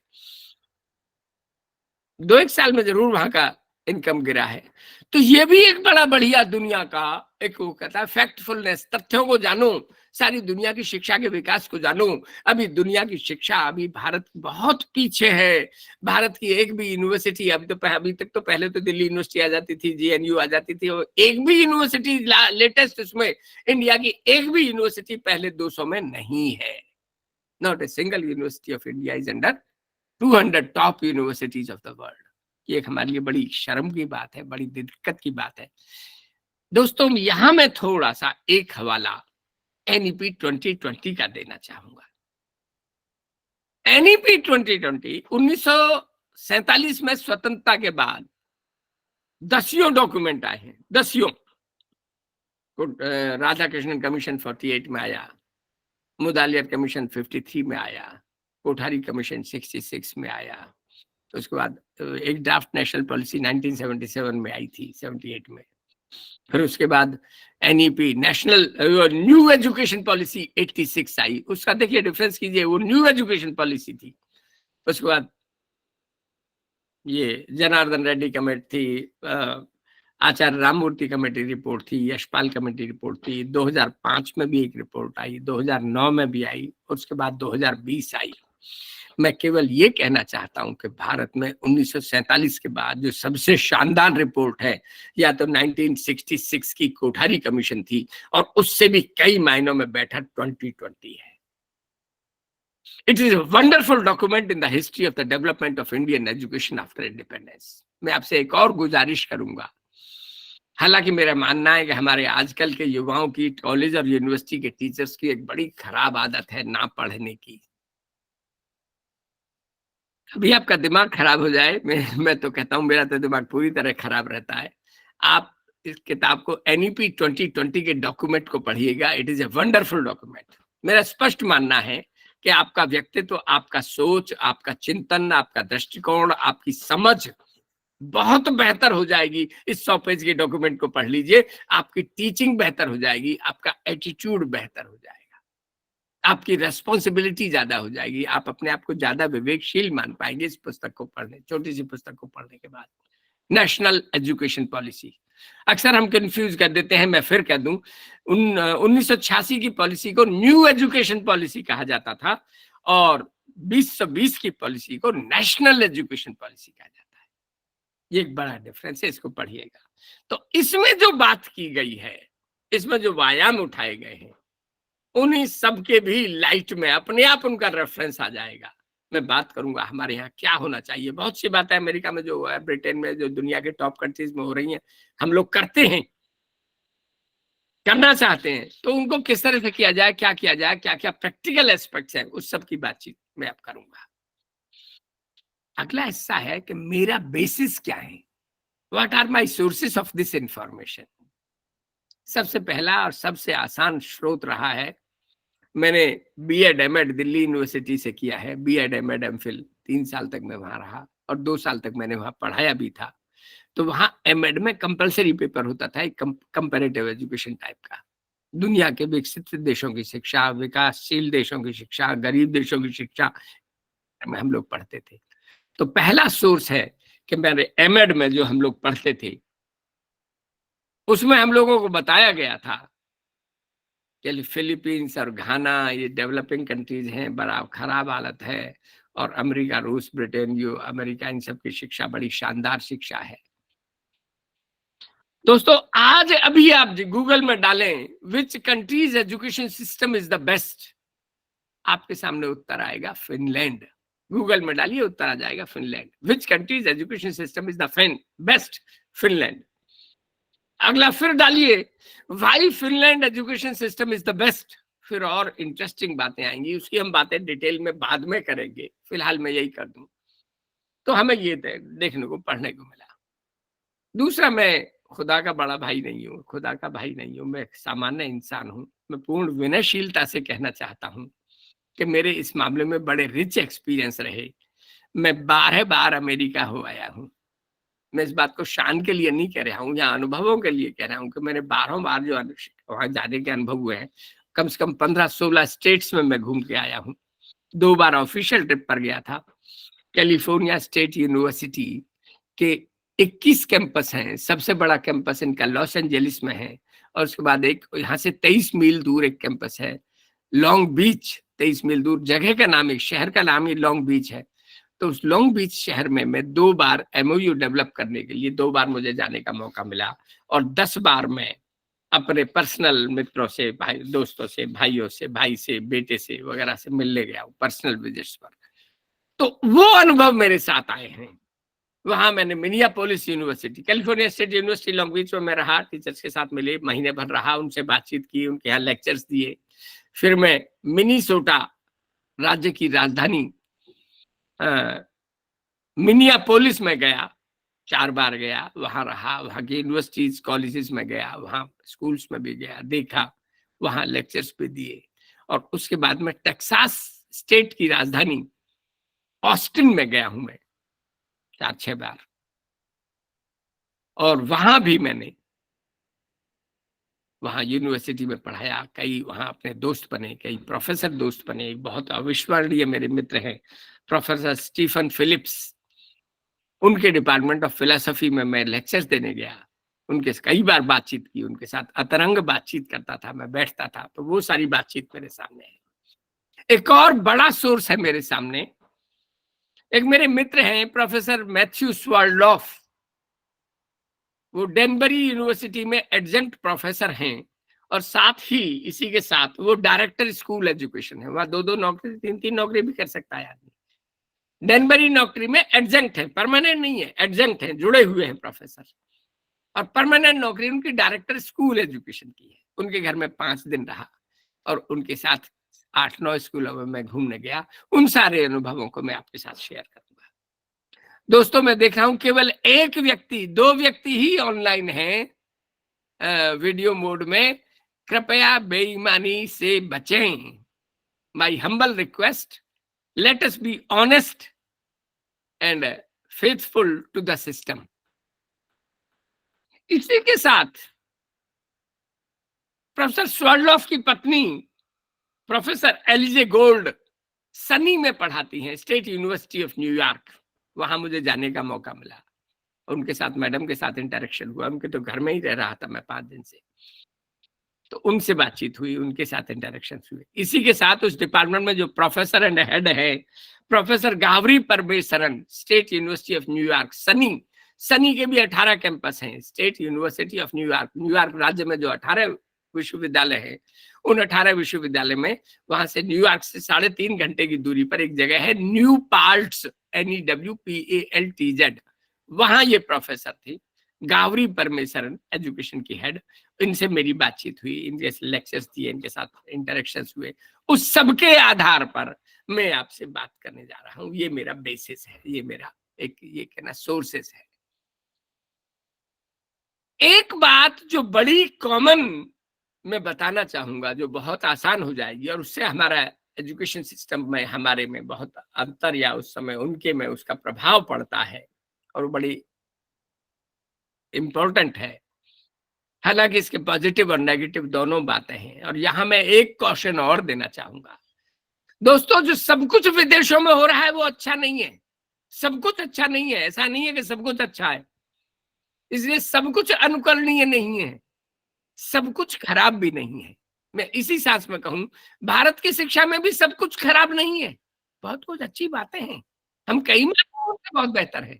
2-1 साल में जरूर वहां का इनकम गिरा है। तो ये भी एक बड़ा बढ़िया दुनिया का एक, वो कहता है फैक्टफुलनेस, तथ्यों को जानो, सारी दुनिया की शिक्षा के विकास को जानो। अभी दुनिया की शिक्षा, अभी भारत बहुत पीछे है। भारत की एक भी यूनिवर्सिटी, अभी तक तो पहले तो दिल्ली यूनिवर्सिटी आ जाती थी, JNU आ जाती थी, और एक भी यूनिवर्सिटी लेटेस्ट उसमें इंडिया की एक भी यूनिवर्सिटी पहले 200 में नहीं है। Not a single university of India is under 200 top universities of the world. ये एक हमारे लिए बड़ी शर्म की बात है, बड़ी दिक्कत की बात है। दोस्तों, यहां मैं थोड़ा सा एक हवाला NEP 2020 का देना चाहूंगा। NEP 2020 1947 में स्वतंत्रता के बाद 10 डॉक्यूमेंट आए हैं, 10। राधा कृष्णन कमीशन 48 में आया, मुदालियर कमीशन 53 में आया, कोठारी कमीशन 66 में आया। उसके बाद एक ड्राफ्ट नेशनल पॉलिसी 1977 में आई थी, 78 में। फिर उसके बाद NEP national new education policy 86 आई। उसका देखिए डिफरेंस कीजिए, वो न्यू एजुकेशन पॉलिसी थी। उसके बाद ये जनार्दन रेड्डी कमेटी थी, आचार्य राममूर्ति कमेटी रिपोर्ट थी, यशपाल कमेटी रिपोर्ट थी। 2005 में भी एक रिपोर्ट आई, 2009 में भी आई, उसके बाद 2020 आई। मैं केवल ये कहना चाहता हूं कि भारत में 1947 के बाद जो सबसे शानदार रिपोर्ट है, या तो 1966 की कोठारी कमीशन थी, और उससे भी कई मायनों में बेटर 2020 है। It is a wonderful document in the history of the development of Indian education after independence. मैं आपसे एक और गुजारिश करूंगा। हालांकि मेरा मानना है कि हमारे आजकल के युवाओं की, कॉलेज और यूनिवर्सिटी के टीचर्स की एक बड़ी खराब आदत है ना पढ़ने की। अभी आपका दिमाग खराब हो जाए, मैं तो कहता हूं मेरा तो दिमाग पूरी तरह खराब रहता है। आप इस किताब को NEP 2020 के डॉक्यूमेंट को पढ़िएगा। It is a wonderful document. मेरा स्पष्ट मानना है कि आपका व्यक्तित्व, आपका सोच, आपका चिंतन, आपका दृष्टिकोण, आपकी समझ बहुत बेहतर हो जाएगी। इस 100 पेज के डॉक्यूमेंट को पढ़ लीजिए, आपकी टीचिंग बेहतर हो जाएगी, आपका एटीट्यूड बेहतर हो जाएगा, आपकी रेस्पॉन्सिबिलिटी ज्यादा हो जाएगी, आप अपने आप को ज्यादा विवेकशील मान पाएंगे इस पुस्तक को पढ़ने, छोटी सी पुस्तक को पढ़ने के बाद। नेशनल एजुकेशन पॉलिसी अक्सर हम कंफ्यूज कर देते हैं, मैं फिर कह दूं, 1986 की पॉलिसी को न्यू एजुकेशन पॉलिसी कहा जाता था, और 2020 की पॉलिसी को नेशनल एजुकेशन पॉलिसी कहा जाता है। ये एक बड़ा डिफरेंस है, इसको पढ़िएगा। तो इसमें जो बात की गई है, इसमें जो व्यायाम उठाए गए हैं, उन्हीं सबके भी लाइट में अपने आप उनका रेफरेंस आ जाएगा। मैं बात करूंगा हमारे यहाँ क्या होना चाहिए। बहुत सी बातें अमेरिका में जो है, ब्रिटेन में, जो दुनिया के टॉप कंट्रीज में हो रही हैं, हम लोग करते हैं, करना चाहते हैं, तो उनको किस तरह से किया जाए, क्या किया जाए, क्या क्या प्रैक्टिकल एस्पेक्ट्स हैं, उस सब की बातचीत मैं अब करूंगा। अगला हिस्सा है कि मेरा बेसिस क्या है, what are my sources of this information. सबसे पहला और सबसे आसान स्रोत रहा है मैंने बीएड एमएड दिल्ली यूनिवर्सिटी से किया है, बीएड एमएड एमफिल 3 साल तक मैं वहां रहा और 2 साल तक मैंने वहां पढ़ाया भी था। तो वहां एमएड में कंपलसरी पेपर होता था, एक कंपैरेटिव एजुकेशन टाइप का, दुनिया के विकसित देशों की शिक्षा, विकासशील देशों की शिक्षा, गरीब देशों की शिक्षा में हम लोग पढ़ते थे। तो पहला सोर्स है कि मेरे एमएड में जो हम लोग पढ़ते थे उसमें हम लोगों को बताया गया था कि फिलीपींस और घाना ये डेवलपिंग कंट्रीज हैं, बड़ा खराब हालत है, और अमेरिका, रूस, ब्रिटेन, जो अमेरिका, इन सब की शिक्षा बड़ी शानदार शिक्षा है। दोस्तों आज अभी आप गूगल में डालें which countries education system is the best, आपके सामने उत्तर आएगा फिनलैंड। गूगल में डालिए, उत्तर आ जाएगा Finland. Which countries education system is the best, Finland. अगला फिर डालिए why Finland education system is the best, फिर और इंटरेस्टिंग बातें आएंगी, उसकी हम बातें डिटेल में बाद में करेंगे, फिलहाल मैं यही कर दूं। तो हमें ये देखने को, पढ़ने को मिला। दूसरा, मैं खुदा का बड़ा भाई नहीं हूँ, खुदा का भाई नहीं हूँ, मैं एक सामान्य इंसान हूँ। मैं पूर्ण विनयशीलता से कहना चाहता हूँ कि मेरे इस मामले में बड़े रिच एक्सपीरियंस रहे। मैं 12 बार अमेरिका हो आया हूँ। मैं इस बात को शान के लिए नहीं कह रहा हूँ या अनुभवों के लिए कह रहा हूँ कि मैंने 12 बार जो वहां जाने के अनुभव हुए हैं, कम से कम 15-16 स्टेट्स में मैं घूम के आया हूँ। 2 बार ऑफिशियल ट्रिप पर गया था। कैलिफोर्निया स्टेट यूनिवर्सिटी के 21 कैंपस हैं, सबसे बड़ा कैंपस इनका लॉस एंजलिस में है, और उसके बाद एक यहाँ से 23 मील दूर एक कैंपस है लॉन्ग बीच। 23 मील दूर जगह का नाम, एक शहर का नाम ही लॉन्ग बीच है। तो उस लॉन्ग बीच शहर में मैं 2 बार एमओयू डेवलप करने के लिए 2 बार मुझे जाने का मौका मिला, और 10 बार मैं अपने पर्सनल मित्रों से, भाई दोस्तों से, भाइयों से, भाई से, बेटे से वगैरह से मिलने गया हूँ पर्सनल विजिट्स पर। तो वो अनुभव मेरे साथ आए हैं। वहां मैंने Minneapolis university, California state university Long Beach में मैं रहा, टीचर्स के साथ मिले, महीने भर रहा, उनसे बातचीत की, उनके यहाँ लेक्चर्स दिए। फिर मैं मिनीसोटा राज्य की राजधानी मिनियापोलिस में गया, 4 बार गया, वहां रहा, वहां की यूनिवर्सिटीज कॉलेजेस में गया, वहां स्कूल्स में भी गया, देखा, वहां लेक्चर्स भी दिए। और उसके बाद में टेक्सास स्टेट की राजधानी ऑस्टिन में गया हूं मैं 4-6 बार, और वहां भी मैंने वहां यूनिवर्सिटी में पढ़ाया। कई वहां अपने दोस्त बने, कई प्रोफेसर दोस्त बने। बहुत अविस्मरणीय मेरे मित्र हैं प्रोफेसर स्टीफन फिलिप्स, उनके डिपार्टमेंट ऑफ फिलोसफी में मैं लेक्चर्स देने गया, उनके कई बार बातचीत की, उनके साथ अतरंग बातचीत करता था, मैं बैठता था, तो वो सारी बातचीत मेरे सामने है। एक और बड़ा सोर्स है मेरे सामने, एक मेरे मित्र हैं प्रोफेसर मैथ्यू स्वार्डलॉफ, वो डेनबरी यूनिवर्सिटी में एडजंक्ट प्रोफेसर हैं, और साथ ही इसी के साथ वो डायरेक्टर स्कूल एजुकेशन है। वहां 2-2 नौकरी, 3-3 नौकरी भी कर सकता है आदमी। डेनबरी नौकरी में एडजंक्ट है, परमानेंट नहीं है, एडजंक्ट है, जुड़े हुए हैं प्रोफेसर, और परमानेंट नौकरी उनकी डायरेक्टर स्कूल एजुकेशन की है। उनके घर में 5 दिन रहा, और उनके साथ 8-9 स्कूलों में मैं घूमने गया। उन सारे अनुभवों को मैं आपके साथ शेयर करूंगा। दोस्तों मैं देख रहा हूं केवल 1 व्यक्ति, 2 व्यक्ति ही ऑनलाइन हैं वीडियो मोड में। कृपया बेईमानी से बचें। My humble request, let us be honest and faithful to the system. इसी के साथ प्रोफेसर स्वार्डलॉफ की पत्नी प्रोफेसर एलिजे गोल्ड सनी में पढ़ाती हैं, स्टेट यूनिवर्सिटी ऑफ न्यूयॉर्क। वहां मुझे जाने का मौका मिला, उनके साथ, मैडम के साथ इंटरेक्शन हुआ। उनके तो घर में ही रह रहा था मैं 5 दिन से, तो उनसे बातचीत हुई, उनके साथ इंटरेक्शन हुए। इसी के साथ उस डिपार्टमेंट में जो प्रोफेसर एंड हेड है professor गावरी Parameswaran, state university of New York, Sunny के भी 18 कैंपस हैं। State university of New York, New York राज्य में जो 18 विश्वविद्यालय है, उन 18 विश्वविद्यालय में वहां से न्यूयॉर्क से 3.5 घंटे की दूरी पर एक जगह है न्यू पाल्ट्स, NEWPALTZ, वहां ये प्रोफेसर थी, गावरी परमेश्वरन, एजुकेशन की हेड। इनसे मेरी बातचीत हुई, इनके लेक्चर्स दिए, इनके साथ इंटरेक्शंस हुए। उस सबके आधार पर मैं आपसे बात करने जा रहा हूं। ये मेरा बेसिस है, ये मेरा एक ये कहना सोर्सेस है। एक बात जो बड़ी कॉमन मैं बताना चाहूंगा जो बहुत आसान हो जाएगी और उससे हमारा एजुकेशन सिस्टम में हमारे में बहुत अंतर या उस समय उनके में उसका प्रभाव पड़ता है और बड़ी इम्पोर्टेंट है। हालांकि इसके पॉजिटिव और नेगेटिव दोनों बातें हैं। और यहाँ मैं एक क्वेश्चन और देना चाहूंगा दोस्तों, जो सब कुछ विदेशों में हो रहा है वो अच्छा नहीं है। सब कुछ अच्छा नहीं है, ऐसा नहीं है कि सब कुछ अच्छा है। इसलिए सब कुछ अनुकरणीय नहीं है, सब कुछ खराब भी नहीं है। मैं इसी सांस में कहूं, भारत की शिक्षा में भी सब कुछ खराब नहीं है, बहुत कुछ अच्छी बातें हैं। हम कई मामलों से बहुत बेहतर है।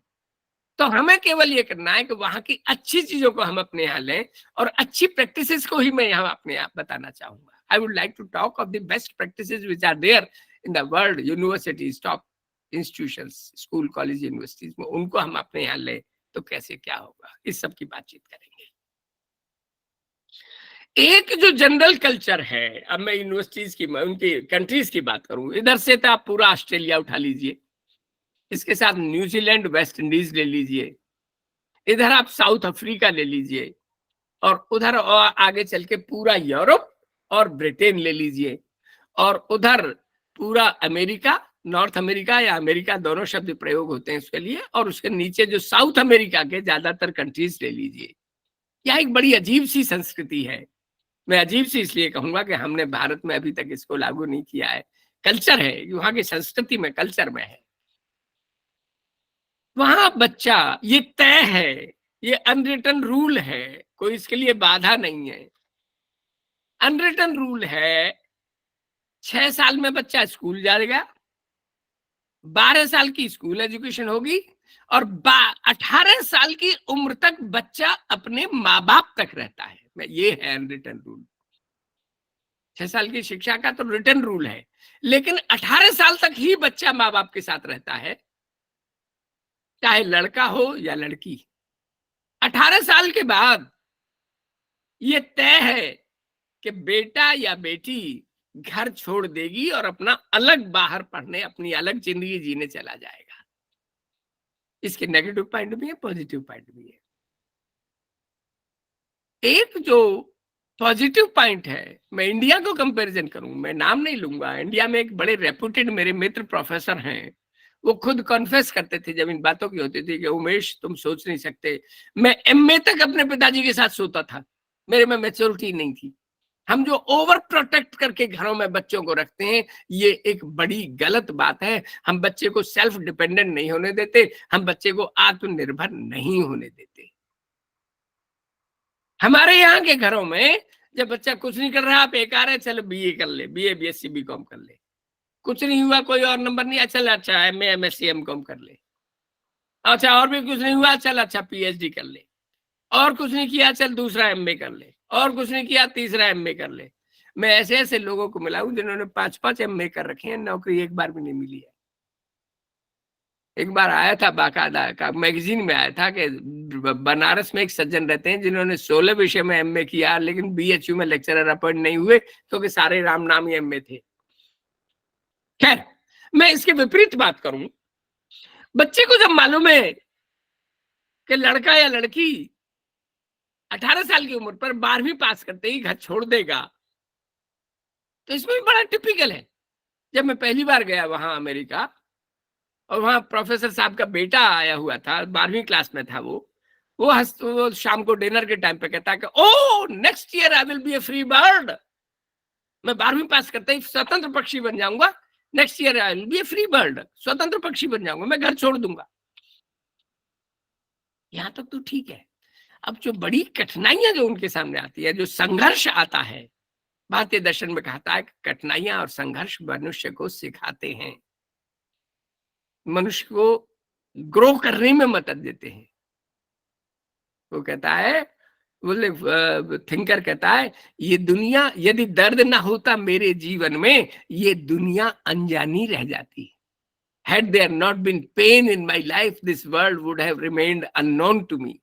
तो हमें केवल ये करना है कि वहां की अच्छी चीजों को हम अपने यहाँ लें और अच्छी प्रैक्टिसेस को ही मैं यहाँ अपने आप बताना चाहूंगा। I would like to talk of the best practices which are there in the world, universities, top institutions, school, college, universities में, उनको हम अपने यहाँ लें तो कैसे क्या होगा, इस सब की बातचीत करेंगे। एक जो जनरल कल्चर है, अब मैं यूनिवर्सिटीज की, मैं उनकी कंट्रीज की बात करूं, इधर से तो आप पूरा ऑस्ट्रेलिया उठा लीजिए, इसके साथ न्यूजीलैंड, वेस्ट इंडीज ले लीजिए, इधर आप साउथ अफ्रीका ले लीजिए, और उधर और आगे चल के पूरा यूरोप और ब्रिटेन ले लीजिए, और उधर पूरा अमेरिका, नॉर्थ अमेरिका या अमेरिका, दोनों शब्द प्रयोग होते हैं इसके लिए, और उसके नीचे जो साउथ अमेरिका के ज्यादातर कंट्रीज ले लीजिए। यह एक बड़ी अजीब सी संस्कृति है। मैं अजीब सी इसलिए कहूंगा कि हमने भारत में अभी तक इसको लागू नहीं किया है। कल्चर है, वहां की संस्कृति में, कल्चर में है। वहां बच्चा, ये तय है, ये अनरिटन रूल है, कोई इसके लिए बाधा नहीं है। अनरिटन रूल है, 6 साल में बच्चा स्कूल जाएगा, 12 साल की स्कूल एजुकेशन होगी, और 18 साल की उम्र तक बच्चा अपने माँ बाप तक रहता है। ये है अनरिटन रूल। 6 साल की शिक्षा का तो रिटन रूल है, लेकिन 18 साल तक ही बच्चा माँ बाप के साथ रहता है, चाहे लड़का हो या लड़की। 18 साल के बाद ये तय है कि बेटा या बेटी घर छोड़ देगी और अपना अलग बाहर पढ़ने, अपनी अलग जिंदगी जीने चला जाएगा। इसके नेगेटिव पॉइंट भी है, पॉजिटिव पॉइंट भी है। एक जो पॉजिटिव पॉइंट है, मैं इंडिया को कंपैरिजन करूं, मैं नाम नहीं लूंगा, इंडिया में एक बड़े रेपुटेड मेरे मित्र प्रोफेसर हैं, वो खुद कॉन्फेस करते थे जब इन बातों की होती थी कि उमेश तुम सोच नहीं सकते, मैं एमए तक अपने पिताजी के साथ सोता था, मेरे में मैच्योरिटी नहीं थी। हम जो ओवर प्रोटेक्ट करके घरों में बच्चों को रखते हैं, ये एक बड़ी गलत बात है। हम बच्चे को सेल्फ डिपेंडेंट नहीं होने देते, हम बच्चे को आत्मनिर्भर नहीं होने देते। हमारे यहाँ के घरों में जब बच्चा कुछ नहीं कर रहा, बेकार है, चलो बीए कर ले, बीए, बीएससी, बीकॉम कर ले, कुछ नहीं हुआ, कोई और नंबर नहीं, चल अच्छा एमए, एमएससी, एमकॉम कर ले, अच्छा और भी कुछ नहीं हुआ, चल अच्छा पीएचडी कर ले, और कुछ नहीं किया, चल दूसरा एमए कर ले, और कुछ नहीं किया, तीसरा एमए कर ले। मैं ऐसे ऐसे लोगों को मिला हूं जिन्होंने 5-5 एमए कर रखे हैं, नौकरी एक बार भी नहीं मिली है। एक बार आया था, बाकायदा का मैगजीन में आया था कि बनारस में एक सज्जन रहते हैं जिन्होंने 16 विषय में एमए किया, लेकिन बीएचयू में लेक्चरर अपॉइंट नहीं हुए क्योंकि सारे राम नाम ही एमए थे। खैर, मैं इसके विपरीत बात करूं, बच्चे को जब मालूम है कि लड़का या लड़की 18 साल की उम्र पर 12वीं पास करते ही घर छोड़ देगा, तो इसमें भी बड़ा टिपिकल है। जब मैं पहली बार गया वहां अमेरिका, और वहां प्रोफेसर साहब का बेटा आया हुआ था, 12वीं क्लास में था, वो शाम को डिनर के टाइम पे कहता है कि ओ next year I will be A free bird, मैं 12वीं पास करते ही स्वतंत्र पक्षी बन जाऊंगा, next year I will be A free bird, स्वतंत्र पक्षी बन जाऊंगा, मैं घर छोड़ दूंगा। यहां तक तो ठीक है। अब जो बड़ी कठिनाइयां जो उनके सामने आती है, जो संघर्ष आता है, भारतीय दर्शन में कहता है कि कठिनाइयां और संघर्ष मनुष्य को सिखाते हैं, मनुष्य को ग्रो करने में मदद देते हैं। वो कहता है, बोले थिंकर कहता है, ये दुनिया, यदि दर्द ना होता मेरे जीवन में, ये दुनिया अनजानी रह जाती। Had there not been pain in my life, this world would have remained unknown to me.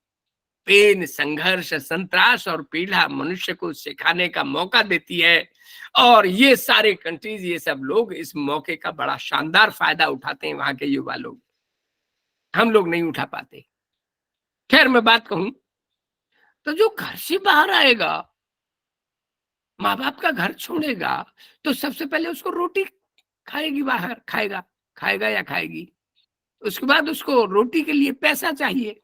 Pen, संघर्ष, संत्रास और पीड़ा मनुष्य को सिखाने का मौका देती है, और ये सारे कंट्रीज, ये सब लोग इस मौके का बड़ा शानदार फायदा उठाते हैं, वहां के युवा लोग। हम लोग नहीं उठा पाते। खैर, मैं बात कहूं तो जो घर से बाहर आएगा माँ बाप का घर छोड़ेगा तो सबसे पहले उसको रोटी खाएगी, बाहर खाएगा, खाएगा या खाएगी, उसके बाद उसको रोटी के लिए पैसा चाहिए,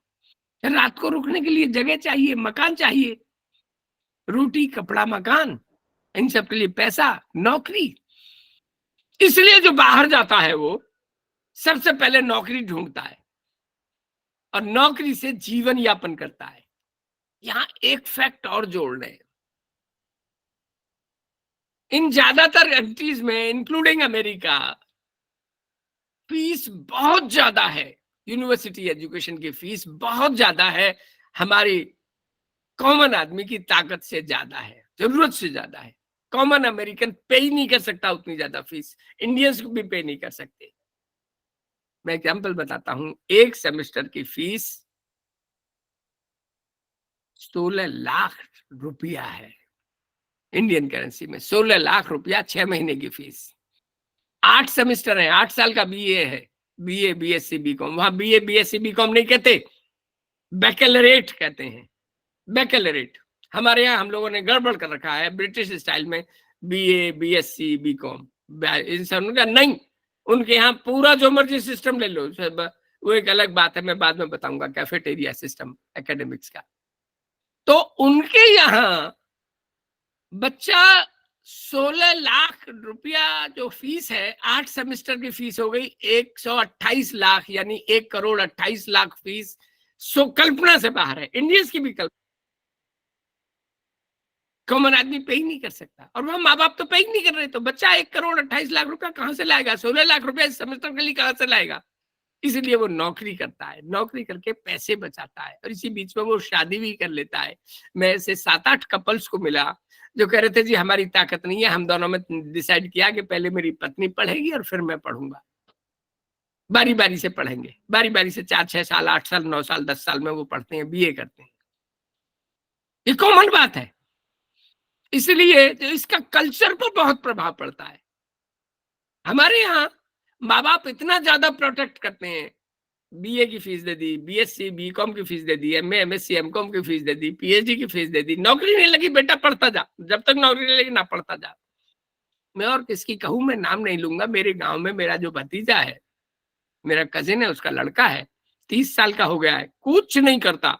रात को रुकने के लिए जगह चाहिए, मकान चाहिए, रोटी कपड़ा मकान, इन सब के लिए पैसा, नौकरी। इसलिए जो बाहर जाता है वो सबसे पहले नौकरी ढूंढता है और नौकरी से जीवन यापन करता है। यहां एक फैक्ट और जोड़ रहे हैं, इन ज्यादातर कंट्रीज में इंक्लूडिंग अमेरिका फीस बहुत ज्यादा है, यूनिवर्सिटी एजुकेशन की फीस बहुत ज्यादा है, हमारी कॉमन आदमी की ताकत से ज्यादा है, जरूरत से ज्यादा है। कॉमन अमेरिकन पे ही नहीं कर सकता उतनी ज्यादा फीस, इंडियंस को भी पे नहीं कर सकते। मैं एग्जांपल बताता हूं, एक सेमेस्टर की फीस 16 लाख रुपया है इंडियन करेंसी में, 16 लाख रुपया 6 महीने की फीस। 8 सेमेस्टर है, 8 साल का बीए है, बीए बीएससी बीकॉम। वहां बीए बीएससी बीकॉम नहीं कहते, बैकलरेट कहते हैं, बैकलरेट। हमारे यहाँ हम लोगों ने गड़बड़ कर रखा है ब्रिटिश स्टाइल में, बीए बीएससी बीकॉम। इन सब का नहीं, उनके यहाँ पूरा जो मर्जी सिस्टम ले लो, वो एक अलग बात है, मैं बाद में बताऊंगा, कैफेटेरिया सिस्टम एकेडमिक्स का। तो उनके यहाँ बच्चा 16 लाख रुपया जो फीस है, 8 सेमेस्टर की फीस हो गई 128 लाख, यानी 1,28,00,000 फीस। सो कल्पना से बाहर है, इंडियंस की भी कल्पना, कॉमन आदमी पे ही नहीं कर सकता। और वह माँ बाप तो पे ही नहीं कर रहे, तो बच्चा 1,28,00,000 रुपया कहां से लाएगा? 16 लाख रुपया इस सेमेस्टर के लिए कहां से लाएगा? इसलिए वो नौकरी करता है, नौकरी करके पैसे बचाता है, और इसी बीच में वो शादी भी कर लेता है। मैं ऐसे 7-8 कपल्स को मिला जो कह रहे थे जी हमारी ताकत नहीं है, हम दोनों में डिसाइड किया कि पहले मेरी पत्नी पढ़ेगी और फिर मैं पढ़ूंगा, बारी बारी से पढ़ेंगे, बारी बारी से 4-6 साल, 8 साल, 9 साल, 10 साल में वो पढ़ते हैं, बीए करते हैं। ये कॉमन बात है। इसलिए तो इसका कल्चर पर बहुत प्रभाव पड़ता है। हमारे यहाँ माँ बाप इतना ज्यादा प्रोटेक्ट करते हैं, बीए की फीस दे दी, बीएससी बीकॉम की फीस दे दी, एमए एमएससी एमकॉम की फीस दे दी, पीएचडी की फीस दे दी, नौकरी नहीं लगी बेटा पढ़ता जा, जब तक नौकरी नहीं लगी ना पढ़ता जा। मैं और किसकी कहूं, मैं नाम नहीं लूंगा, मेरे गांव में मेरा जो भतीजा है, मेरा कजिन है, उसका लड़का है, 30 साल का हो गया है, कुछ नहीं करता,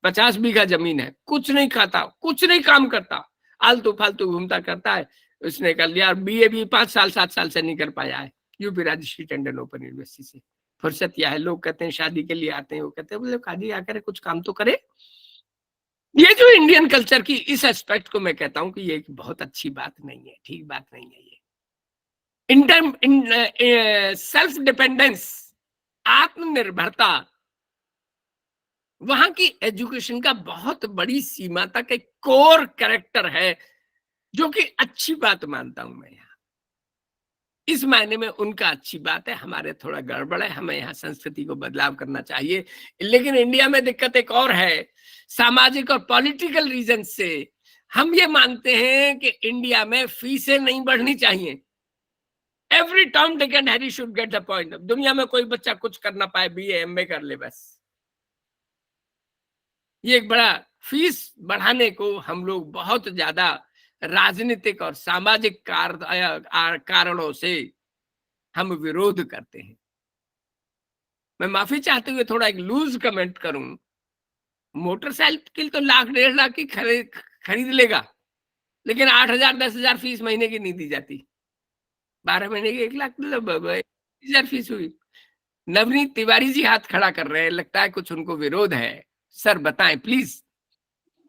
50 बीघा जमीन है, कुछ नहीं खाता, कुछ नहीं काम करता, आलतू फालतू घूमता करता है। उसने कर लिया, बीए भी 5 साल 7 साल से नहीं कर पाया है, UP Rajshree Tandon open university से। फुर्सत क्या है, लोग कहते हैं शादी के लिए आते हैं, वो कहते हैं बोले शादी आकर कुछ काम तो करे। ये जो इंडियन कल्चर की इस एस्पेक्ट को मैं कहता हूं कि ये एक बहुत अच्छी बात नहीं है, ठीक बात नहीं है। ये इन सेल्फ डिपेंडेंस, आत्मनिर्भरता, वहां की एजुकेशन का बहुत बड़ी सीमा तक एक कोर कैरेक्टर है, जो कि अच्छी बात मानता हूं मैं। यहाँ इस मायने में उनका अच्छी बात है, हमारे थोड़ा गड़बड़ है, हमें यहाँ संस्कृति को बदलाव करना चाहिए। लेकिन इंडिया में दिक्कत एक और है, सामाजिक और पॉलिटिकल रीजन से हम ये मानते हैं कि इंडिया में फीसें नहीं बढ़नी चाहिए। Every term Dick and Harry should get the point. दुनिया में कोई बच्चा कुछ कर ना पाए, बीए एमए कर ले बस। ये एक बड़ा, फीस बढ़ाने को हम लोग बहुत ज्यादा राजनीतिक और सामाजिक कारणों से हम विरोध करते हैं। मैं माफी चाहते हुए थोड़ा एक लूज कमेंट करूं, मोटरसाइकिल तो 1,00,000-1,50,000 की खरीद लेगा, लेकिन 8,000 10,000 फीस महीने की नहीं दी जाती। 12 महीने की 1,00,000 फीस हुई। नवनीत तिवारी जी हाथ खड़ा कर रहे हैं, लगता है कुछ उनको विरोध है। सर बताएं प्लीज।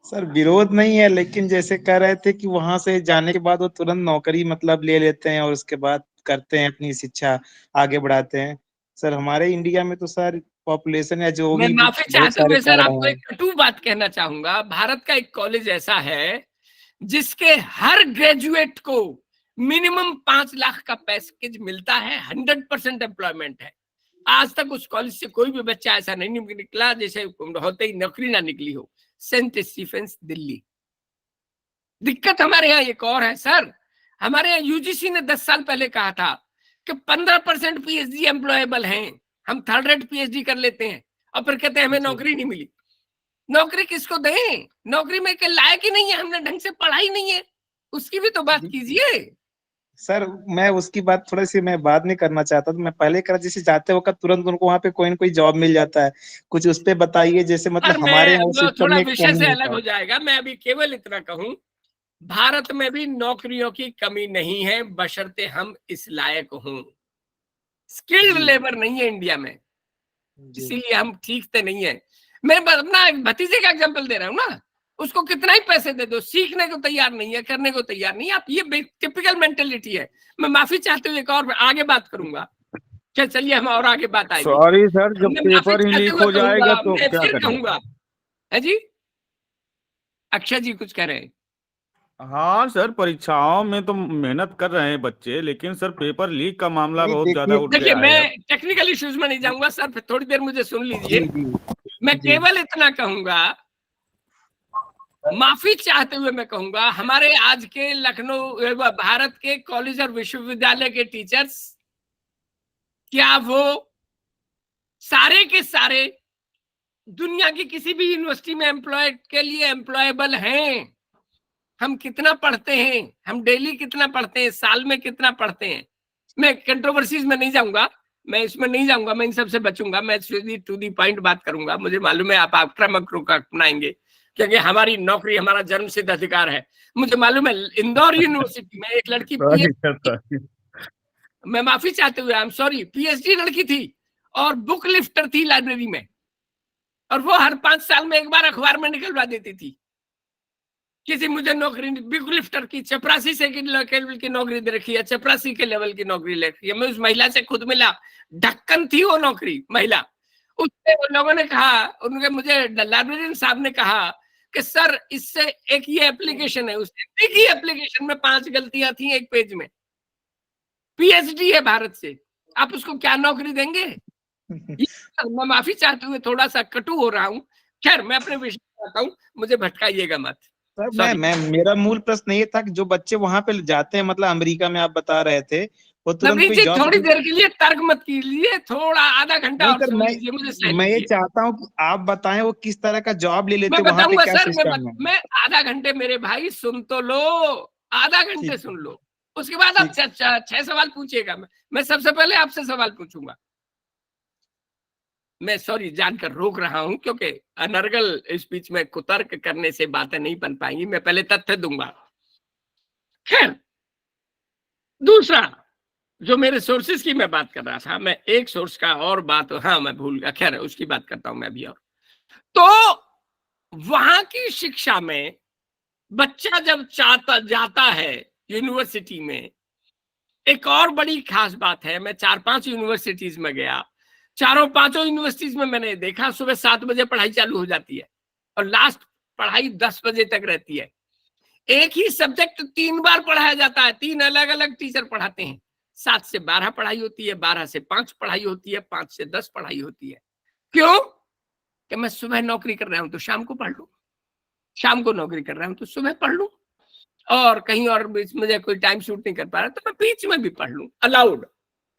सर विरोध नहीं है, लेकिन जैसे कह रहे थे कि वहां से जाने के बाद वो तुरंत नौकरी मतलब ले लेते हैं और उसके बाद करते हैं, अपनी शिक्षा आगे बढ़ाते हैं। सर हमारे इंडिया में तो सर पॉपुलेशन है जो मैं भी माफी चाहते हुए सर आपको है। एक कटु बात कहना चाहूंगा। भारत का एक कॉलेज ऐसा है जिसके हर ग्रेजुएट को मिनिमम 5 लाख का पैकेज मिलता है, 100% एम्प्लॉयमेंट है। आज तक उस कॉलेज से कोई भी बच्चा ऐसा नहीं निकला जैसे होते ही नौकरी ना निकली हो। Saint Stephen's Delhi. दिक्कत हमारे यहाँ एक और है सर, हमारे यहाँ यूजीसी ने 10 साल पहले कहा था कि 15% पीएचडी एम्प्लॉयबल हैं, हम 3rd रेट पीएचडी कर लेते हैं और फिर कहते हैं हमें नौकरी नहीं मिली। नौकरी किसको दें? नौकरी में के लायक ही नहीं है, हमने ढंग से पढ़ा ही नहीं है। उसकी भी तो बात कीजिए। सर मैं उसकी बात थोड़ी सी मैं बात नहीं करना चाहता, तो मैं पहले करा जैसे जाते वक्त तुरंत उनको वहाँ पे कोई ना कोई जॉब मिल जाता है, कुछ उस पे बताइए, जैसे और मतलब हमारे यहाँ मैं सिस्टम थोड़ा में विषय कहीं से नहीं अलग होता हो जाएगा। मैं अभी केवल इतना कहूं, भारत में भी नौकरियों की कमी नहीं है, बशर्ते हम इस लायक हों। स्किल्ड जी लेबर नहीं है इंडिया में, जी इसीलिए हम ठीक से नहीं है। मैं अपना भतीजे का एग्जांपल दे रहा हूँ ना, उसको कितना ही पैसे दे दो, सीखने को तैयार नहीं है, करने को तैयार नहीं है। आप ये टिपिकल मेंटेलिटी है। मैं माफी चाहते हुए एक और आगे बात करूंगा। क्या चलिए हम और आगे बात आएगी। सॉरी सर, जब मैं माफी पेपर ही चाहते लीक हुए हो जाएगा कहूंगा, तो मैं क्या फिर करें? कहूंगा। है जी, अक्षय जी कुछ कह रहे हैं? हाँ सर, परीक्षाओं में तो मेहनत कर रहे हैं बच्चे, लेकिन सर पेपर लीक का मामला नहीं बहुत ज्यादा देखिए, उठ देखिए गया है मैं अब। टेक्निकल इश्यूज में नहीं जाऊंगा सर, थोड़ी देर मुझे सुन जी लीजिए। जी मैं जी केवल इतना कहूंगा, माफी चाहते हुए मैं कहूंगा, हमारे आज के लखनऊ भारत के कॉलेज और विश्वविद्यालय के टीचर्स, क्या वो सारे के सारे दुनिया की किसी भी यूनिवर्सिटी में एम्प्लॉय के लिए एम्प्लॉयबल हैं? हम कितना पढ़ते हैं, हम डेली कितना पढ़ते हैं, साल में कितना पढ़ते हैं? मैं कंट्रोवर्सीज में नहीं जाऊंगा, मैं इसमें नहीं जाऊंगा, मैं इन सबसे बचूंगा। मैं सीधी टू दी पॉइंट बात करूंगा। मुझे मालूम है आप आक्रामक रुख अपनाएंगे, क्योंकि हमारी नौकरी हमारा जन्मसिद्ध अधिकार है। मुझे मालूम है इंदौर यूनिवर्सिटी में एक लड़की सॉरी सर, सॉरी। मैं माफी चाहते हुए, आई एम सॉरी, पीएचडी लड़की थी और बुक लिफ्टर थी लाइब्रेरी में, और वो हर 5 साल में एक बार अखबार में निकलवा देती थी किसी मुझे नौकरी, बुक लिफ्टर की चपरासी से लेवल की नौकरी दे रखी है, चपरासी के लेवल की नौकरी ले रखी है। मैं उस महिला से खुद मिला, ढक्कन थी वो नौकरी महिला। उससे उन लोगों ने कहा, उनके मुझे लाइब्रेरियन साहब ने कहा कि सर इससे एक ये एप्लीकेशन है, उससे एक ही एप्लीकेशन में 5 गलतियां थी एक पेज में। पीएचडी है भारत से, आप उसको क्या नौकरी देंगे? मैं माफी चाहते हुए थोड़ा सा कटु हो रहा हूँ। खैर मैं अपने विषय में आता हूँ, मुझे भटकाइएगा मत। Sir Sorry. मैं मेरा मूल प्रश्न ये था कि जो बच्चे वहां पे जाते हैं, मतलब अमेरिका में आप बता रहे थे, वो तुरंत नवनीत कोई जी जॉब थोड़ी देर के लिए तर्क मत कीजिए, थोड़ा आधा घंटा नहीं और सर, सुन लीजिए, मुझे सह मैं ये लीजिए। चाहता हूँ कि आप बताएं वो किस तरह का जॉब ले लेते मैं वहां पे, बताऊंगा क्या सर, सिस्टम है। मैं आधा घंटे, मेरे भाई सुन तो लो, आधा घंटे ठीक सुन लो, उसके बाद आप ठीक 6 सवाल पूछिएगा। मैं सबसे पहले आपसे सवाल पूछूंगा। मैं सॉरी जानकर रोक रहा हूं, क्योंकि अनर्गल स्पीच में कुतर्क करने से बातें नहीं बन पाएंगी। मैं पहले तथ्य दूंगा। खैर, दूसरा जो मेरे सोर्सेस की मैं बात कर रहा था, मैं एक सोर्स का और बात, हाँ मैं भूल गया, खैर उसकी बात करता हूं मैं अभी। और तो वहां की शिक्षा में बच्चा जब जाता है यूनिवर्सिटी में, एक और बड़ी खास बात है, मैं 4-5 यूनिवर्सिटीज में गया, चारों पांचों यूनिवर्सिटीज में मैंने देखा सुबह 7 बजे पढ़ाई चालू हो जाती है और लास्ट पढ़ाई 10 बजे तक रहती है। एक ही सब्जेक्ट 3 बार पढ़ाया जाता है, 3 अलग अलग टीचर पढ़ाते हैं। 7 से 12 पढ़ाई होती है, 12 से 5 पढ़ाई होती है, 5 से 10 पढ़ाई होती है। क्यों? कि मैं सुबह नौकरी कर रहा हूं तो शाम को पढ़ लूं, शाम को नौकरी कर रहा हूं तो सुबह पढ़ लूं, और कहीं और बीच मुझे कोई टाइम शूट नहीं कर पा रहा तो मैं बीच में भी पढ़ लूं, अलाउड।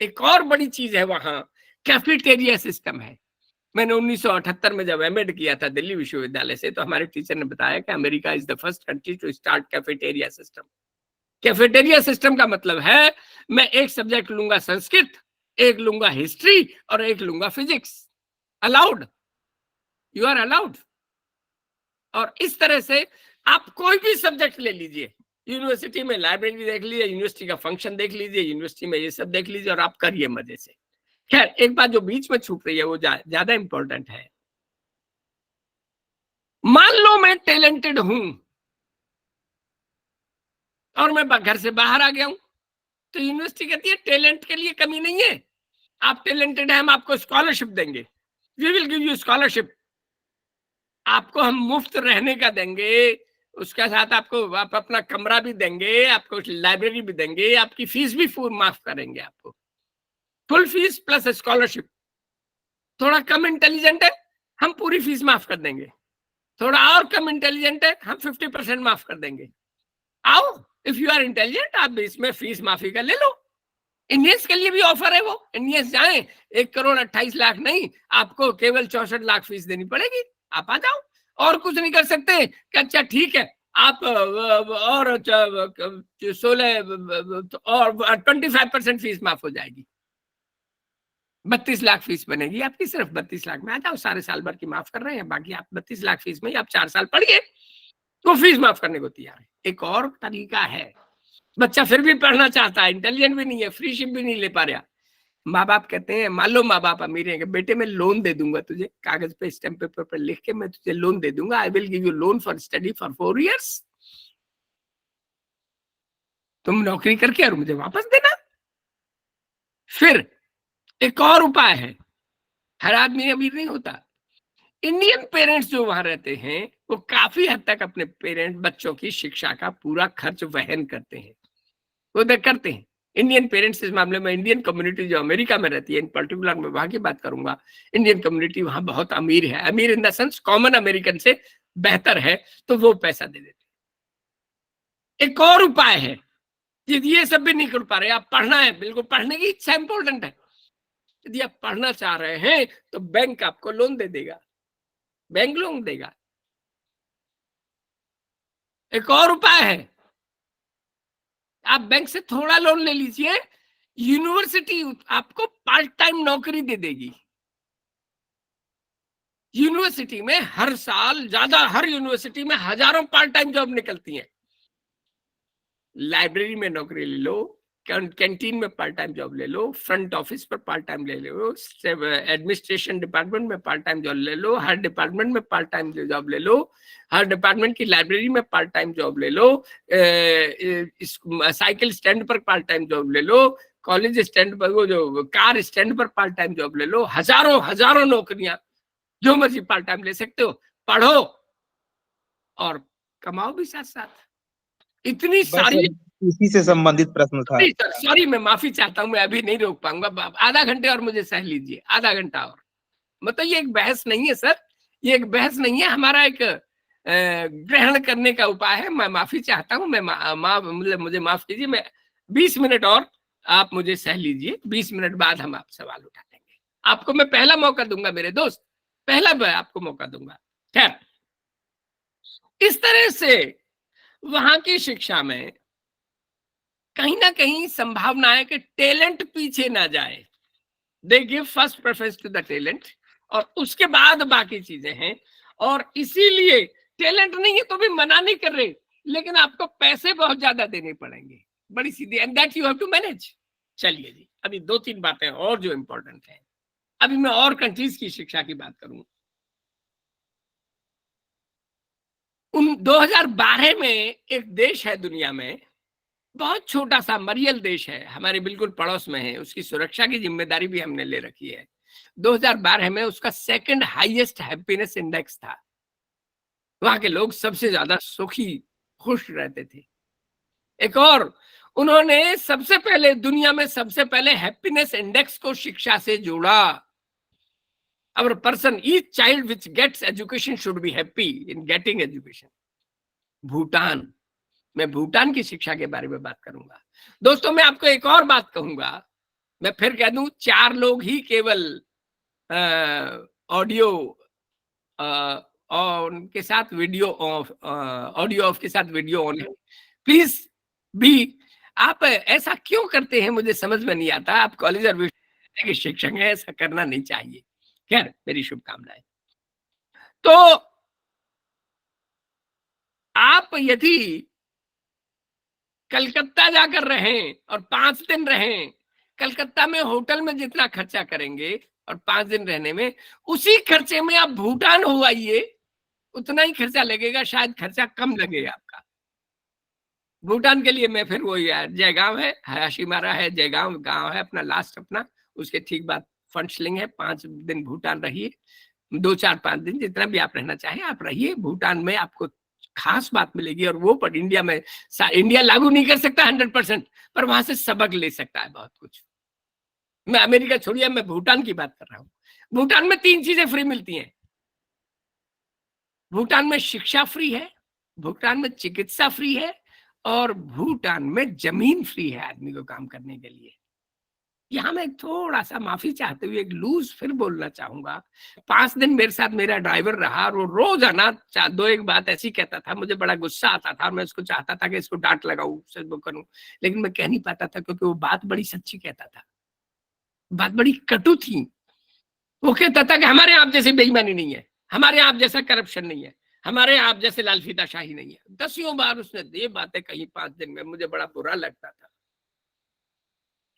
एक और बड़ी चीज है वहां, कैफेटेरिया सिस्टम है। मैंने 1978 में जब एमएड किया था दिल्ली विश्वविद्यालय से, तो हमारे टीचर ने बताया कि America is the first country to start cafeteria system. Cafeteria system का मतलब है मैं एक सब्जेक्ट लूंगा संस्कृत, एक लूंगा हिस्ट्री और एक लूंगा physics. Allowed, you are allowed. और इस तरह से आप कोई भी सब्जेक्ट ले लीजिए, यूनिवर्सिटी में लाइब्रेरी देख लीजिए, यूनिवर्सिटी का फंक्शन देख लीजिए, यूनिवर्सिटी में ये सब देख लीजिए और आप करिए मजे से। खैर एक बात जो बीच में छूट रही है वो ज्यादा इंपॉर्टेंट है। मान लो मैं टैलेंटेड हूं और मैं घर से बाहर आ गया हूं, तो यूनिवर्सिटी कहती है टैलेंट के लिए कमी नहीं है, आप टैलेंटेड हैं, हम आपको स्कॉलरशिप देंगे, we will give you scholarship. आपको हम मुफ्त रहने का देंगे, उसके साथ आपको आप अपना कमरा भी देंगे, आपको लाइब्रेरी भी देंगे, आपकी फीस भी माफ करेंगे, आपको फुल फीस प्लस स्कॉलरशिप। थोड़ा कम इंटेलिजेंट है, हम पूरी फीस माफ कर देंगे। थोड़ा और कम इंटेलिजेंट है, हम 50% माफ कर देंगे। आओ, इफ यू आर इंटेलिजेंट आप इसमें फीस माफी का ले लो। इंडियंस के लिए भी ऑफर है वो, इंडियंस जाए 1,28,00,000 नहीं, आपको केवल 64 लाख फीस देनी पड़ेगी, आप आ जाओ। और कुछ नहीं कर सकते कि अच्छा ठीक है आप और 16 और 25% फीस माफ हो जाएगी, 32 लाख फीस बनेगी आपकी। सिर्फ 32 लाख में आ जाओ, सारे साल भर की माफ कर रहे हैं, बाकी आप 32 लाख फीस में आप 4 साल पढ़िए तो फीस माफ करने को तैयार है। एक और तरीका है, बच्चा फिर भी पढ़ना चाहता है, इंटेलिजेंट भी नहीं है, फ्रीशिप भी नहीं ले पा रहा, माँ बाप कहते हैं, मान लो माँ बाप अमीर है, बेटे मैं लोन दे दूंगा तुझे, कागज पे स्टैम्प पेपर पर लिख के मैं तुझे लोन दे दूंगा, I will give you loan for study for 4 years, तुम नौकरी करके और मुझे वापस देना। फिर एक और उपाय है, हर आदमी अमीर नहीं होता। इंडियन पेरेंट्स जो वहां रहते हैं वो काफी हद तक अपने बच्चों की शिक्षा का पूरा खर्च वहन करते हैं, वो करते हैं। इंडियन पेरेंट्स इस मामले में, इंडियन कम्युनिटी जो अमेरिका में रहती है इन पर्टिकुलर, मैं वहां की बात करूंगा, इंडियन कम्युनिटी वहां बहुत अमीर है, अमीर in the sense common American से बेहतर है, तो वो पैसा दे देते। एक और उपाय है, यदि ये सब भी नहीं कर पा रहे, आप पढ़ना है, बिल्कुल पढ़ने की इच्छा इंपॉर्टेंट है, यदि आप पढ़ना चाह रहे हैं तो बैंक आपको लोन दे देगा, बैंक लोन देगा। एक और उपाय है, आप बैंक से थोड़ा लोन ले लीजिए, यूनिवर्सिटी आपको पार्ट टाइम नौकरी दे देगी। यूनिवर्सिटी में हर साल हर यूनिवर्सिटी में हजारों पार्ट टाइम जॉब निकलती हैं। लाइब्रेरी में नौकरी ले लो, कैंटीन में पार्ट टाइम जॉब ले लो, फ्रंट ऑफिस पर पार्ट टाइम ले लो, एडमिनिस्ट्रेशन डिपार्टमेंट में पार्ट टाइम जॉब ले लो, हर डिपार्टमेंट में पार्ट टाइम जॉब ले लो, हर डिपार्टमेंट की लाइब्रेरी में पार्ट टाइम जॉब ले लो, साइकिल स्टैंड पर पार्ट टाइम जॉब ले लो, कॉलेज स्टैंड पर, वो जो कार स्टैंड पर पार्ट टाइम जॉब ले लो, हजारों नौकरियां, जो मर्जी पार्ट टाइम ले सकते हो, पढ़ो और कमाओ भी साथ साथ। इतनी सारी, इसी से संबंधित प्रश्न था। सॉरी मैं माफी चाहता हूं, मैं अभी नहीं रोक पाऊंगा, आधा घंटे और मुझे सह लीजिए, आधा घंटा और। मतलब ये एक बहस नहीं है सर, ये एक बहस नहीं है, हमारा एक ग्रहण करने का उपाय है। मैं माफी चाहता हूं, मैं मतलब मुझे माफ कीजिए, मैं 20 मिनट और आप मुझे सह लीजिए, 20 मिनट बाद हम आप सवाल उठा लेंगे। आपको मैं पहला मौका दूंगा मेरे दोस्त, पहला मैं आपको मौका दूंगा। खैर, इस तरह से वहां की शिक्षा में कहीं ना कहीं संभावना है कि टैलेंट पीछे ना जाए। They give first preference to the talent, और उसके बाद बाकी चीजें हैं। और इसीलिए टैलेंट नहीं है तो भी मना नहीं कर रहे, लेकिन आपको पैसे बहुत ज्यादा देने पड़ेंगे, बड़ी सीधी, and that you have to manage. चलिए जी, अभी 2-3 बातें और जो इंपॉर्टेंट है, अभी मैं और कंट्रीज की शिक्षा की बात करूं। 2012 में एक देश है दुनिया में, बहुत छोटा सा मरियल देश है, हमारे बिल्कुल पड़ोस में है, उसकी सुरक्षा की जिम्मेदारी भी हमने ले रखी है। 2012 में उसका 2nd हाईएस्ट हैप्पीनेस इंडेक्स था, वहां के लोग सबसे ज्यादा सुखी खुश रहते थे। एक और, उन्होंने सबसे पहले दुनिया में सबसे पहले हैप्पीनेस इंडेक्स को शिक्षा से जोड़ा। Our person, each child which gets education should be happy in getting education. Bhutan, मैं भूटान की शिक्षा के बारे में बात करूंगा। दोस्तों मैं आपको एक और बात कहूंगा, मैं फिर कह दूं, 4 लोग ही केवल ऑडियो ऑन के साथ वीडियो ऑफ, ऑडियो ऑफ के साथ वीडियो ऑन है। प्लीज भी, आप ऐसा क्यों करते हैं मुझे समझ में नहीं आता। आप कॉलेज और विश्वविद्यालय के शिक्षक हैं, ऐसा करना नहीं चाहिए। खैर, मेरी शुभकामनाएं। तो आप यदि कलकत्ता जाकर रहें और 5 दिन रहें, कलकत्ता में होटल में जितना खर्चा करेंगे और 5 दिन रहने में, उसी खर्चे में आप भूटान हो आइए, उतना ही खर्चा लगेगा, शायद खर्चा कम लगेगा आपका। भूटान के लिए मैं फिर वही, जयगांव है, हाशिमारा है, जयगांव गांव है अपना, लास्ट अपना, उसके ठीक बाद फंसलिंग है। 5 दिन भूटान रहिए, 2, 4, 5 दिन जितना भी आप रहना चाहें आप रहिए। भूटान में आपको खास बात मिलेगी, और वो पर इंडिया में, इंडिया लागू नहीं कर सकता 100%, पर वहां से सबक ले सकता है बहुत कुछ। मैं अमेरिका छोड़िए, मैं भूटान की बात कर रहा हूं। भूटान में 3 चीजें फ्री मिलती हैं। भूटान में शिक्षा फ्री है, भूटान में चिकित्सा फ्री है, और भूटान में जमीन फ्री है आदमी को काम करने के लिए। यहाँ मैं थोड़ा सा माफी चाहते हुए एक लूज फिर बोलना चाहूंगा। 5 दिन मेरे साथ मेरा ड्राइवर रहा और वो रोजाना 2-1 बात ऐसी कहता था, मुझे बड़ा गुस्सा आता था, मैं उसको चाहता था कि इसको डांट लगाऊं, उससे वो करूं, लेकिन मैं कह नहीं पाता था क्योंकि वो बात बड़ी सच्ची कहता था, बात बड़ी कटु थी। वो कहता था कि हमारे आप जैसे बेईमानी नहीं है, हमारे आप जैसा करप्शन नहीं है, हमारे आप जैसे लालफीताशाही नहीं है। 10 बार उसने ये बातें कही 5 दिन में, मुझे बड़ा बुरा लगता था।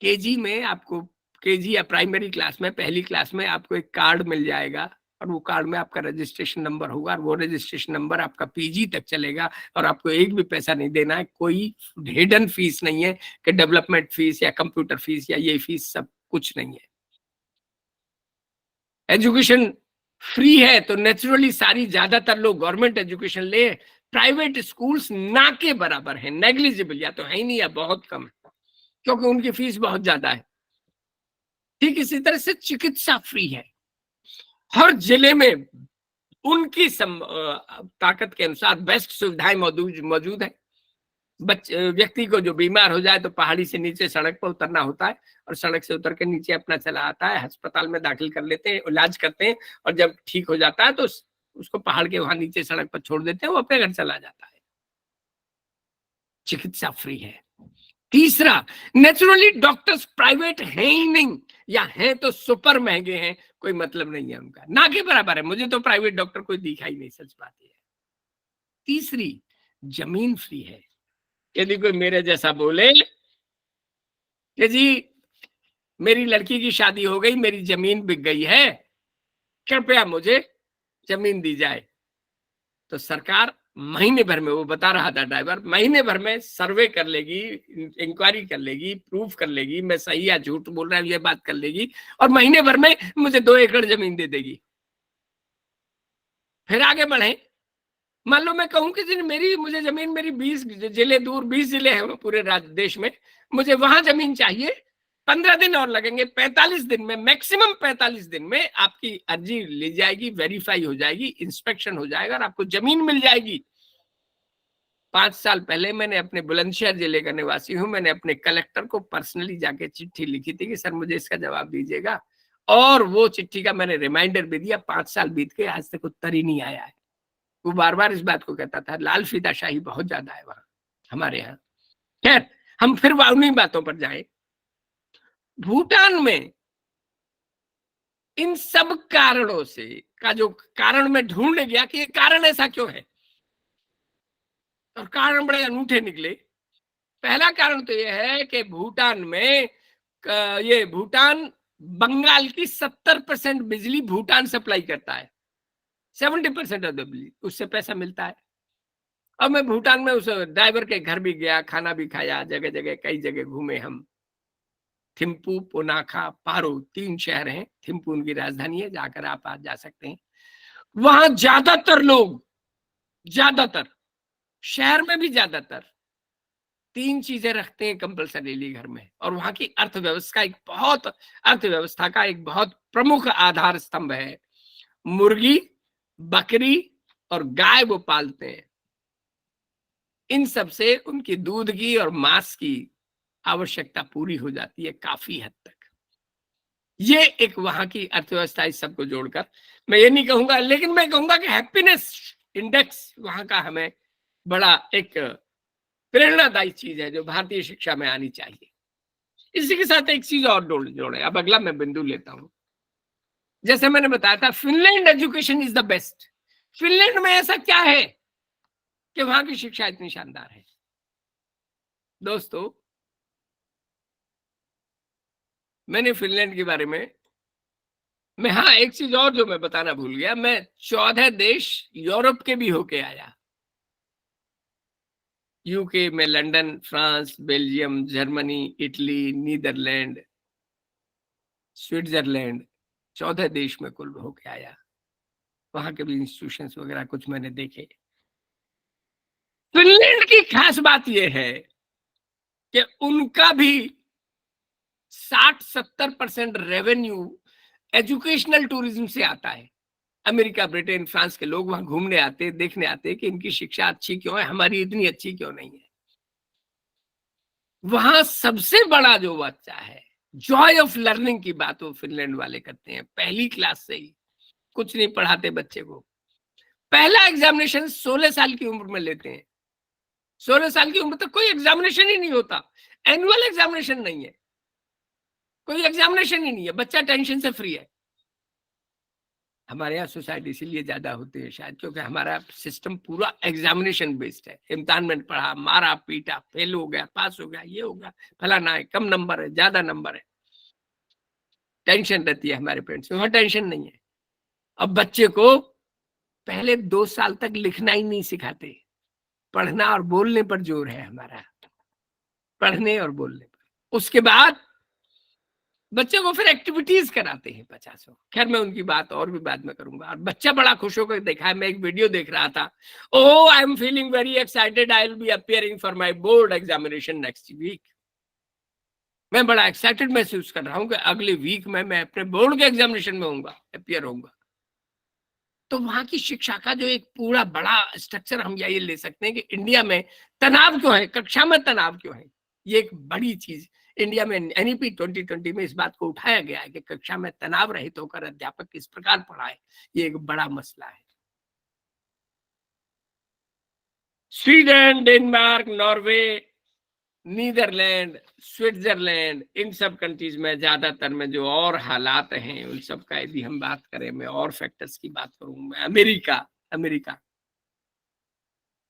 केजी में आपको, केजी या प्राइमरी क्लास में, पहली क्लास में आपको एक कार्ड मिल जाएगा और वो कार्ड में आपका रजिस्ट्रेशन नंबर होगा और वो रजिस्ट्रेशन नंबर आपका पीजी तक चलेगा और आपको एक भी पैसा नहीं देना है। कोई हिडन फीस नहीं है कि डेवलपमेंट फीस या कंप्यूटर फीस या ये फीस, सब कुछ नहीं है। एजुकेशन फ्री है तो नेचुरली सारी ज्यादातर लोग गवर्नमेंट एजुकेशन ले। प्राइवेट स्कूल्स ना के बराबर है, नेग्लिजिबल, या तो है ही नहीं या बहुत कम है क्योंकि उनकी फीस बहुत ज्यादा है। ठीक इसी तरह से चिकित्सा फ्री है, हर जिले में उनकी ताकत के अनुसार बेस्ट सुविधाएं मौजूद है। व्यक्ति को जो बीमार हो जाए तो पहाड़ी से नीचे सड़क पर उतरना होता है और सड़क से उतर के नीचे अपना चला आता है, अस्पताल में दाखिल कर लेते हैं, इलाज करते हैं और जब ठीक हो जाता है तो उसको पहाड़ के वहां नीचे सड़क पर छोड़ देते हैं, वो अपने घर चला जाता है। चिकित्सा फ्री है। तीसरा, नेचुरली डॉक्टर्स प्राइवेट हैं ही नहीं, या हैं तो सुपर महंगे हैं, कोई मतलब नहीं है उनका, ना के बराबर है। मुझे तो प्राइवेट डॉक्टर कोई दिखाई नहीं, सच बात है। तीसरी, जमीन फ्री है। यदि कोई मेरे जैसा बोले कि जी मेरी लड़की की शादी हो गई, मेरी जमीन बिक गई है, कृपया मुझे जमीन दी जाए, तो सरकार महीने भर में, वो बता रहा था ड्राइवर, महीने भर में सर्वे कर लेगी, इंक्वायरी कर लेगी, प्रूफ कर लेगी मैं सही या झूठ बोल रहा हूं ये बात कर लेगी और महीने भर में मुझे 2 एकड़ जमीन दे देगी। फिर आगे बढ़े, मान लो मैं कहूं कि मुझे जमीन, मेरी 20 जिले दूर, 20 जिले हैं पूरे देश में, मुझे वहां जमीन चाहिए, 15 दिन और लगेंगे, 45 दिन में, मैक्सिमम 45 दिन में आपकी अर्जी ली जाएगी, वेरीफाई हो जाएगी, इंस्पेक्शन हो जाएगा और आपको जमीन मिल जाएगी। 5 साल पहले मैंने अपने बुलंदशहर जिले का निवासी हूं, मैंने अपने कलेक्टर को पर्सनली जाके चिट्ठी लिखी थी कि सर मुझे इसका जवाब दीजिएगा, और वो चिट्ठी का मैंने रिमाइंडर भी दिया। 5 साल बीत गए, आज तक उत्तर ही नहीं आया है। वो बार बार इस बात को कहता था, लाल फीताशाही बहुत ज्यादा है वहां हमारे यहाँ। खैर, हम फिर उन्हीं बातों पर जाए। भूटान में इन सब कारणों से का जो कारण मैं ढूंढने गया कि ये कारण ऐसा क्यों है, और कारण बड़े अनूठे निकले। पहला कारण तो ये है कि भूटान में भूटान बंगाल की 70% बिजली भूटान सप्लाई करता है, 70% ऑफ द बिजली उससे पैसा मिलता है। अब मैं भूटान में उस ड्राइवर के घर भी गया, खाना भी खाया, जगह जगह कई जगह घूमे हम। थिम्पू, पोनाखा, पारो 3 शहर हैं। थिम्पू उनकी राजधानी है, जाकर आप आज जा सकते हैं। वहां ज्यादातर लोग, ज्यादातर शहर में भी ज्यादातर 3 चीजें रखते हैं कंपल्सरीली घर में, और वहां की अर्थव्यवस्था का एक बहुत प्रमुख आधार स्तंभ है मुर्गी, बकरी और गाय वो पालते हैं। इन सब से उनकी दूध की और मांस की आवश्यकता पूरी हो जाती है काफी हद तक। ये एक वहां की अर्थव्यवस्था। इस सबको जोड़कर मैं ये नहीं कहूंगा, लेकिन मैं कहूंगा कि हैप्पीनेस इंडेक्स वहां का हमें बड़ा एक प्रेरणादायी चीज है जो भारतीय शिक्षा में आनी चाहिए। इसी के साथ एक चीज और जोड़े। अब अगला मैं बिंदु लेता हूं। जैसे मैंने बताया था, Finland education is the best. Finland में ऐसा क्या है कि वहां की शिक्षा इतनी शानदार है? दोस्तों, मैंने फिनलैंड के बारे में हाँ, एक चीज और जो मैं बताना भूल गया, मैं 14 देश यूरोप के भी होके आया। यूके में London, France, Belgium, Germany, Italy, Netherlands, Switzerland, 14 देश में कुल होके आया। वहां के भी इंस्टीट्यूशंस वगैरह कुछ मैंने देखे। फिनलैंड की खास बात यह है कि उनका भी 60-70% रेवेन्यू एजुकेशनल टूरिज्म से आता है। अमेरिका, ब्रिटेन, फ्रांस के लोग वहां घूमने आते, देखने आते कि इनकी शिक्षा अच्छी क्यों है, हमारी इतनी अच्छी क्यों नहीं है। वहां सबसे बड़ा जो बच्चा है जॉय ऑफ लर्निंग की बात वो फिनलैंड वाले करते हैं, पहली क्लास से ही कुछ नहीं पढ़ाते बच्चे को। पहला एग्जामिनेशन 16 साल की उम्र में लेते हैं। 16 साल की उम्र तक कोई एग्जामिनेशन ही नहीं होता, एनुअल एग्जामिनेशन नहीं है, कोई एग्जामिनेशन ही नहीं है, बच्चा टेंशन से फ्री है। हमारे यहाँ सुसाइड इसीलिए ज्यादा होते हैं शायद, क्योंकि हमारा सिस्टम पूरा एग्जामिनेशन बेस्ड है। इम्तिहान में पढ़ा, मारा पीटा, फेल हो गया, पास हो गया, ये हो गया, फलाना है, कम नंबर है, ज्यादा नंबर है, टेंशन रहती है हमारे पेरेंट्स में। वहां टेंशन नहीं है। अब बच्चे को पहले 2 साल तक लिखना ही नहीं सिखाते, पढ़ना और बोलने पर जोर है हमारा, पढ़ने और बोलने पर। उसके बाद बच्चे को फिर एक्टिविटीज कराते हैं 50। खैर मैं उनकी बात और भी बाद में करूंगा। और बच्चा बड़ा खुश होकर देखा है, मैं एक वीडियो देख रहा था, ओह I am feeling very excited, I will be appearing for my board examination next week. मैं बड़ा एक्साइटेड महसूस कर रहा हूं कि अगले वीक में मैं अपने बोर्ड के एग्जामिनेशन में होऊंगा, अपियर होऊंगा। तो वहां की शिक्षा का जो एक पूरा बड़ा स्ट्रक्चर हम ये ले सकते हैं कि इंडिया में तनाव क्यों है, कक्षा में तनाव क्यों है, ये एक बड़ी चीज इंडिया में एनईपी 2020 में इस बात को उठाया गया है कि कक्षा में तनाव रहित होकर अध्यापक किस प्रकार पढ़ाए, ये एक बड़ा मसला है। Sweden, Denmark, Norway, Netherlands, Switzerland, इन सब कंट्रीज में ज्यादातर में जो और हालात हैं उन सब का यदि हम बात करें, मैं और फैक्टर्स की बात करूं, मैं अमेरिका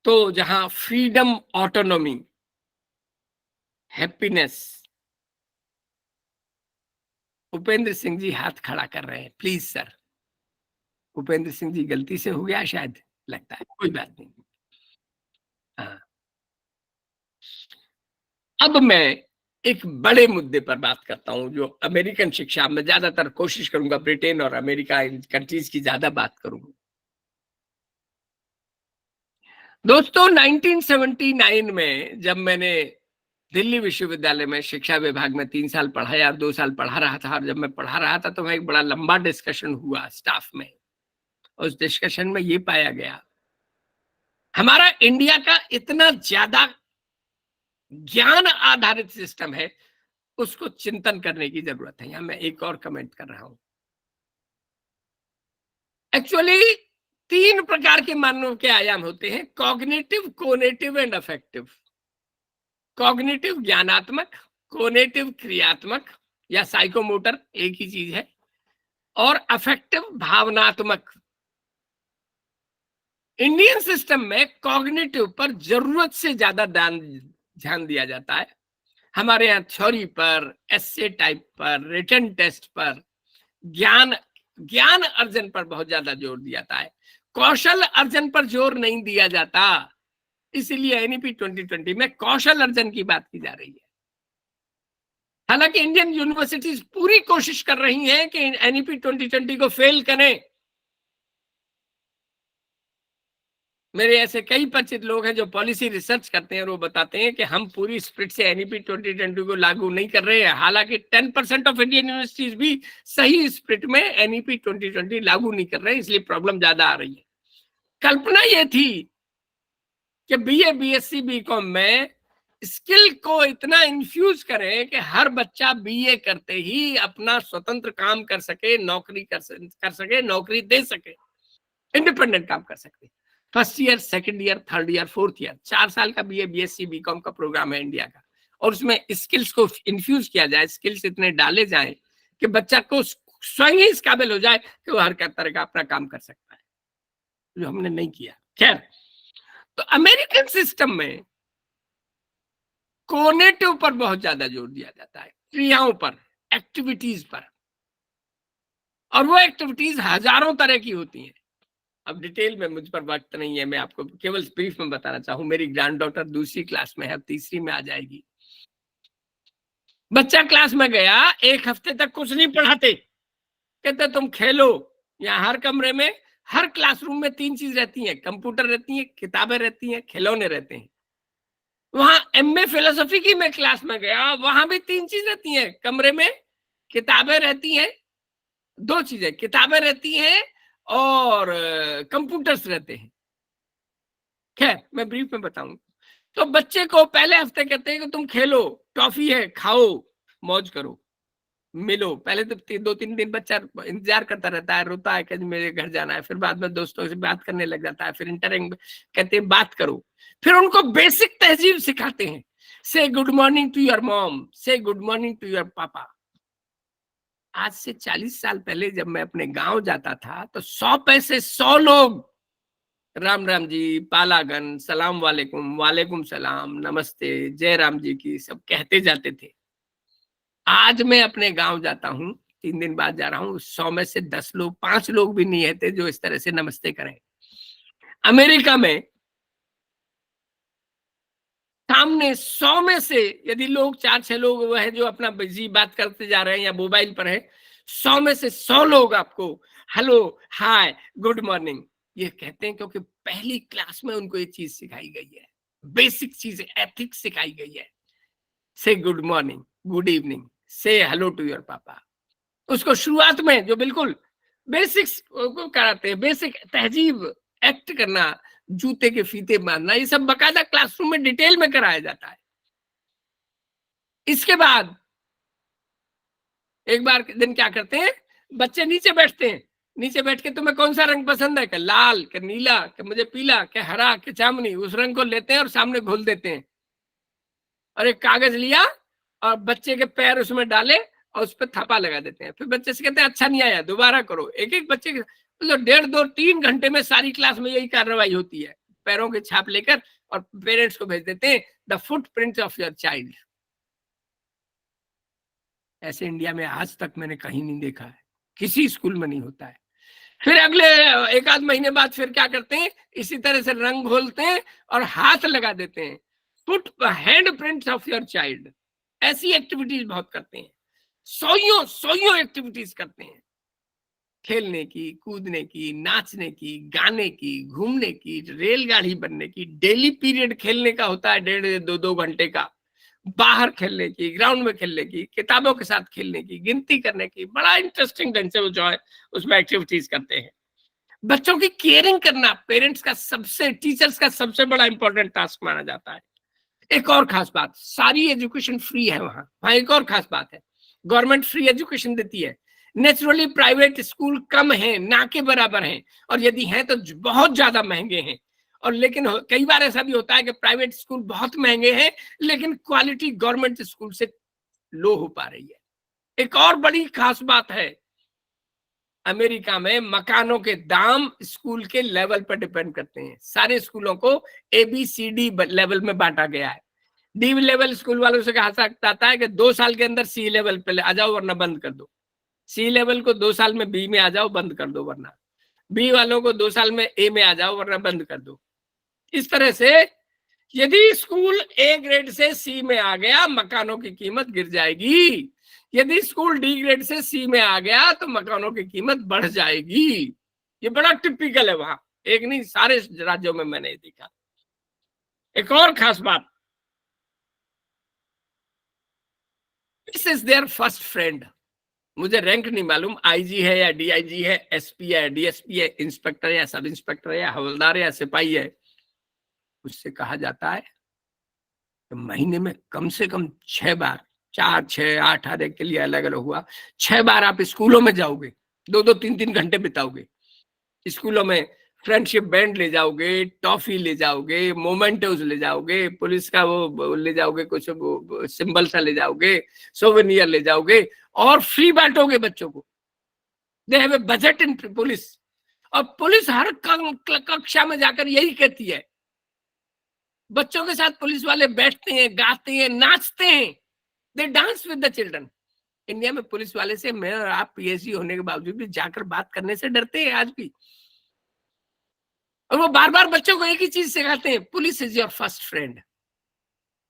तो जहां freedom, autonomy, happiness. Upendra Singh ji हाथ खड़ा कर रहे हैं, प्लीज सर। उपेंद्र सिंह जी गलती से हो गया शायद, लगता है, कोई बात नहीं। हाँ, अब मैं एक बड़े मुद्दे पर बात करता हूं जो अमेरिकन शिक्षा में ज्यादातर कोशिश करूंगा, ब्रिटेन और अमेरिका इन कंट्रीज की ज्यादा बात करूंगा। दोस्तों 1979 में जब मैंने दिल्ली विश्वविद्यालय में शिक्षा विभाग में 3 साल पढ़ाया और 2 साल पढ़ा रहा था, और जब मैं पढ़ा रहा था तो वहां एक बड़ा लंबा डिस्कशन हुआ स्टाफ में। उस डिस्कशन में ये पाया गया, हमारा इंडिया का इतना ज्यादा ज्ञान आधारित सिस्टम है, उसको चिंतन करने की जरूरत है। यहां मैं एक और कमेंट कर रहा हूं। एक्चुअली 3 प्रकार के मानव के आयाम होते हैं, cognitive, conative and affective. Cognitive ज्ञानात्मक, conative क्रियात्मक या साइकोमोटर, एक ही चीज है, और अफेक्टिव भावनात्मक। इंडियन सिस्टम में कॉग्निटिव पर जरूरत से ज्यादा ध्यान दिया जाता है। हमारे यहाँ थ्योरी पर, एस्से टाइप पर, रिटन टेस्ट पर, ज्ञान अर्जन पर बहुत ज्यादा जोर दिया जाता है, कौशल अर्जन पर जोर नहीं दिया जाता। इसीलिए एनईपी 2020 में कौशल अर्जन की बात की जा रही है। हालांकि इंडियन यूनिवर्सिटीज पूरी कोशिश कर रही हैं कि एनईपी 2020 को फेल करें। मेरे ऐसे कई परिचित लोग हैं जो पॉलिसी रिसर्च करते हैं और वो बताते हैं कि हम पूरी स्पिरिट से एनईपी 2020 को लागू नहीं कर रहे हैं। हालांकि 10% ऑफ इंडियन यूनिवर्सिटीज भी सही स्पिरिट में एनईपी 2020 लागू नहीं कर रहे हैं, इसलिए प्रॉब्लम ज्यादा आ रही है। कल्पना ये थी कि बीए, बीएससी, बीकॉम में स्किल को इतना इन्फ्यूज करें कि हर बच्चा बीए करते ही अपना स्वतंत्र काम कर सके, नौकरी कर सके, नौकरी दे सके, इंडिपेंडेंट काम कर सके। First year, second year, third year, fourth year, 4 साल का बीए, बीएससी, बीकॉम का प्रोग्राम है इंडिया का, और उसमें स्किल्स को इन्फ्यूज किया जाए, स्किल्स इतने डाले जाए कि बच्चा को स्वयं ही इस काबिल हो जाए कि वो हर तरह का अपना काम कर सकता है, जो हमने नहीं किया। खैर, तो अमेरिकन सिस्टम में कोनेटिव पर बहुत ज्यादा जोर दिया जाता है, क्रियाओं पर, एक्टिविटीज पर, और वो एक्टिविटीज हजारों तरह की होती हैं। अब डिटेल में मुझ पर वक्त नहीं है, मैं आपको केवल ब्रीफ में बताना चाहूं। मेरी ग्रैंडडॉटर 2री क्लास में है, अब 3री में आ जाएगी। बच्चा क्लास में गया, 1 हफ्ते तक कुछ नहीं पढ़ाते, कहते तुम खेलो। यहाँ हर कमरे में, हर क्लासरूम में 3 चीज रहती हैं, कंप्यूटर रहती है, किताबें रहती हैं, खिलौने रहते हैं। वहां एमए फिलोसफी की मैं क्लास में गया, वहां भी 3 चीज रहती हैं कमरे में, किताबें रहती हैं, 2 चीजें, किताबें रहती हैं और कंप्यूटर्स रहते हैं। खैर मैं ब्रीफ में बताऊं तो बच्चे को पहले हफ्ते कहते हैं कि तुम खेलो, टॉफी है, खाओ, मौज करो। मिलो। पहले तो 2-3 दिन बच्चा इंतजार करता रहता है, रोता है कि मेरे घर जाना है, फिर बाद में दोस्तों से बात करने लग जाता है, फिर इंटरेक्ट कहते हैं बात करो, फिर उनको बेसिक तहजीब सिखाते हैं। से good morning to your mom, से गुड मॉर्निंग टू योर पापा। आज से 40 साल पहले जब मैं अपने गांव जाता था तो 100 पैसे 100 लोग राम राम जी, पालागन, सलाम वालेकुम, वालेकुम सलाम, नमस्ते, जय राम जी की सब कहते जाते थे। आज मैं अपने गांव जाता हूं, 3 दिन बाद जा रहा हूं, 100 में से 10 लोग, 5 लोग भी नहीं रहते जो इस तरह से नमस्ते करें। अमेरिका में सामने 100 में से यदि लोग 4-6 लोग वो है जो अपना बिजी बात करते जा रहे हैं या मोबाइल पर है, 100 में से 100 लोग आपको हेलो, हाय, गुड मॉर्निंग ये कहते हैं, क्योंकि पहली क्लास में उनको ये चीज सिखाई गई है, बेसिक चीज एथिक्स सिखाई गई है। से गुड मॉर्निंग, गुड इवनिंग, से हेलो टू योर पापा। उसको शुरुआत में जो बिल्कुल बेसिक्स को कराते हैं, बेसिक तहजीब, एक्ट करना, जूते के फीते बांधना, ये सब बकायदा क्लासरूम में डिटेल में कराया जाता है। इसके बाद एक बार दिन क्या करते हैं, बच्चे नीचे बैठते हैं, नीचे बैठ के तुम्हें कौन सा रंग पसंद है, कि लाल, कि नीला, कि मुझे पीला, कि हरा, कि जामुनी, उस रंग को लेते हैं और सामने घोल देते हैं और एक कागज लिया और बच्चे के पैर उसमें डाले और उस पर थप्पा लगा देते हैं। फिर बच्चे से कहते हैं अच्छा नहीं आया, दोबारा करो। एक एक बच्चे के मतलब 1.5-2-3 घंटे में सारी क्लास में यही कार्रवाई होती है, पैरों के छाप लेकर, और पेरेंट्स को भेज देते हैं the footprints of your child. ऐसे इंडिया में आज तक मैंने कहीं नहीं देखा है, किसी स्कूल में नहीं होता है। फिर अगले 1-आध महीने बाद फिर क्या करते हैं, इसी तरह से रंग घोलते हैं और हाथ लगा देते हैं, put hand prints of your child. ऐसी एक्टिविटीज बहुत करते हैं, सौ एक्टिविटीज करते हैं, खेलने की, कूदने की, नाचने की, गाने की, घूमने की, रेलगाड़ी बनने की। डेली पीरियड खेलने का होता है 1.5-2 घंटे का, बाहर खेलने की, ग्राउंड में खेलने की, किताबों के साथ खेलने की, गिनती करने की, बड़ा इंटरेस्टिंग ढंग से वो जो है उसमें एक्टिविटीज करते हैं। बच्चों की केयरिंग करना पेरेंट्स का सबसे, टीचर्स का सबसे बड़ा इंपॉर्टेंट टास्क माना जाता है। एक और खास बात, सारी एजुकेशन फ्री है वहां एक और खास बात है, गवर्नमेंट फ्री एजुकेशन देती है। नेचुरली प्राइवेट स्कूल कम है, ना के बराबर हैं, और यदि हैं तो बहुत ज्यादा महंगे हैं। और लेकिन कई बार ऐसा भी होता है कि प्राइवेट स्कूल बहुत महंगे हैं लेकिन क्वालिटी गवर्नमेंट स्कूल से लो हो पा रही है। एक और बड़ी खास बात है, अमेरिका में मकानों के दाम स्कूल के लेवल पर डिपेंड करते हैं। सारे स्कूलों को ABCD लेवल में बांटा गया है। डी लेवल स्कूल वालों से कहा जाता है कि 2 साल के अंदर C लेवल पे आ जाओ वरना बंद कर दो। C लेवल को 2 साल में B में आ जाओ, बंद कर दो वरना। B वालों को 2 साल में A में आ जाओ वरना बंद कर दो। इस तरह से यदि स्कूल A ग्रेड से C में आ गया, मकानों की कीमत गिर जाएगी। यदि स्कूल D ग्रेड से C में आ गया तो मकानों की कीमत बढ़ जाएगी। ये बड़ा टिपिकल है वहां, एक नहीं सारे राज्यों में मैंने देखा। एक और खास बात, this is there first friend. मुझे रैंक नहीं मालूम, IG है या DIG है, SP है, DSP है, इंस्पेक्टर या सब इंस्पेक्टर है या हवलदार या सिपाही है। उससे कहा जाता है कि महीने में कम से कम 6 बार, 4, 6, 8 हर एक के लिए अलग अलग हुआ, 6 बार आप स्कूलों में जाओगे, 2-2, 3-3 घंटे बिताओगे स्कूलों में। फ्रेंडशिप बैंड ले जाओगे, टॉफी ले जाओगे, मोमेंटोज ले जाओगे, पुलिस का वो ले जाओगे, कुछ सिंबल सा ले जाओगे, सोवेनियर ले जाओगे और फ्री बांटोगे बच्चों को। They have a budget in police. और पुलिस हर कक्षा में जाकर यही कहती है, बच्चों के साथ पुलिस वाले बैठते हैं, गाते हैं, नाचते हैं, दे dance with the children. India में पुलिस वाले से मैं और आप PhD होने के बावजूद भी जाकर बात करने से डरते हैं आज भी। और वो बार बार बच्चों को एक ही चीज सिखाते हैं, police is your first friend.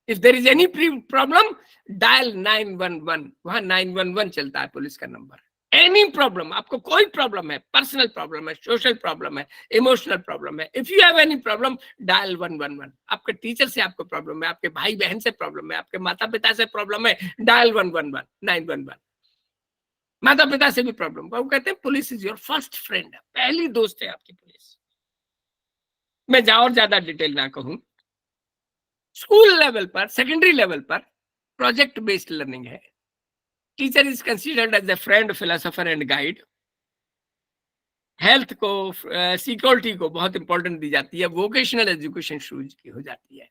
If there is any problem dial 911, वहां 911 चलता है पुलिस का नंबर। एनी प्रॉब्लम, आपको कोई प्रॉब्लम है, पर्सनल प्रॉब्लम है, सोशल प्रॉब्लम है, इमोशनल प्रॉब्लम है, if you have any problem dial 111। आपके टीचर से आपको प्रॉब्लम है, आपके भाई बहन से प्रॉब्लम है, आपके माता पिता से प्रॉब्लम है, डायल 111, 911। माता पिता से भी प्रॉब्लम, वो कहते हैं police is your first friend, पहली दोस्त है आपकी पुलिस। मैं और ज्यादा डिटेल ना कहूं, स्कूल लेवल पर, सेकेंडरी लेवल पर प्रोजेक्ट बेस्ड लर्निंग है। Teacher is considered as a friend, philosopher and guide. Health को, सिक्योरिटी को बहुत इंपॉर्टेंट दी जाती है। वोकेशनल एजुकेशन शुरू की हो जाती है।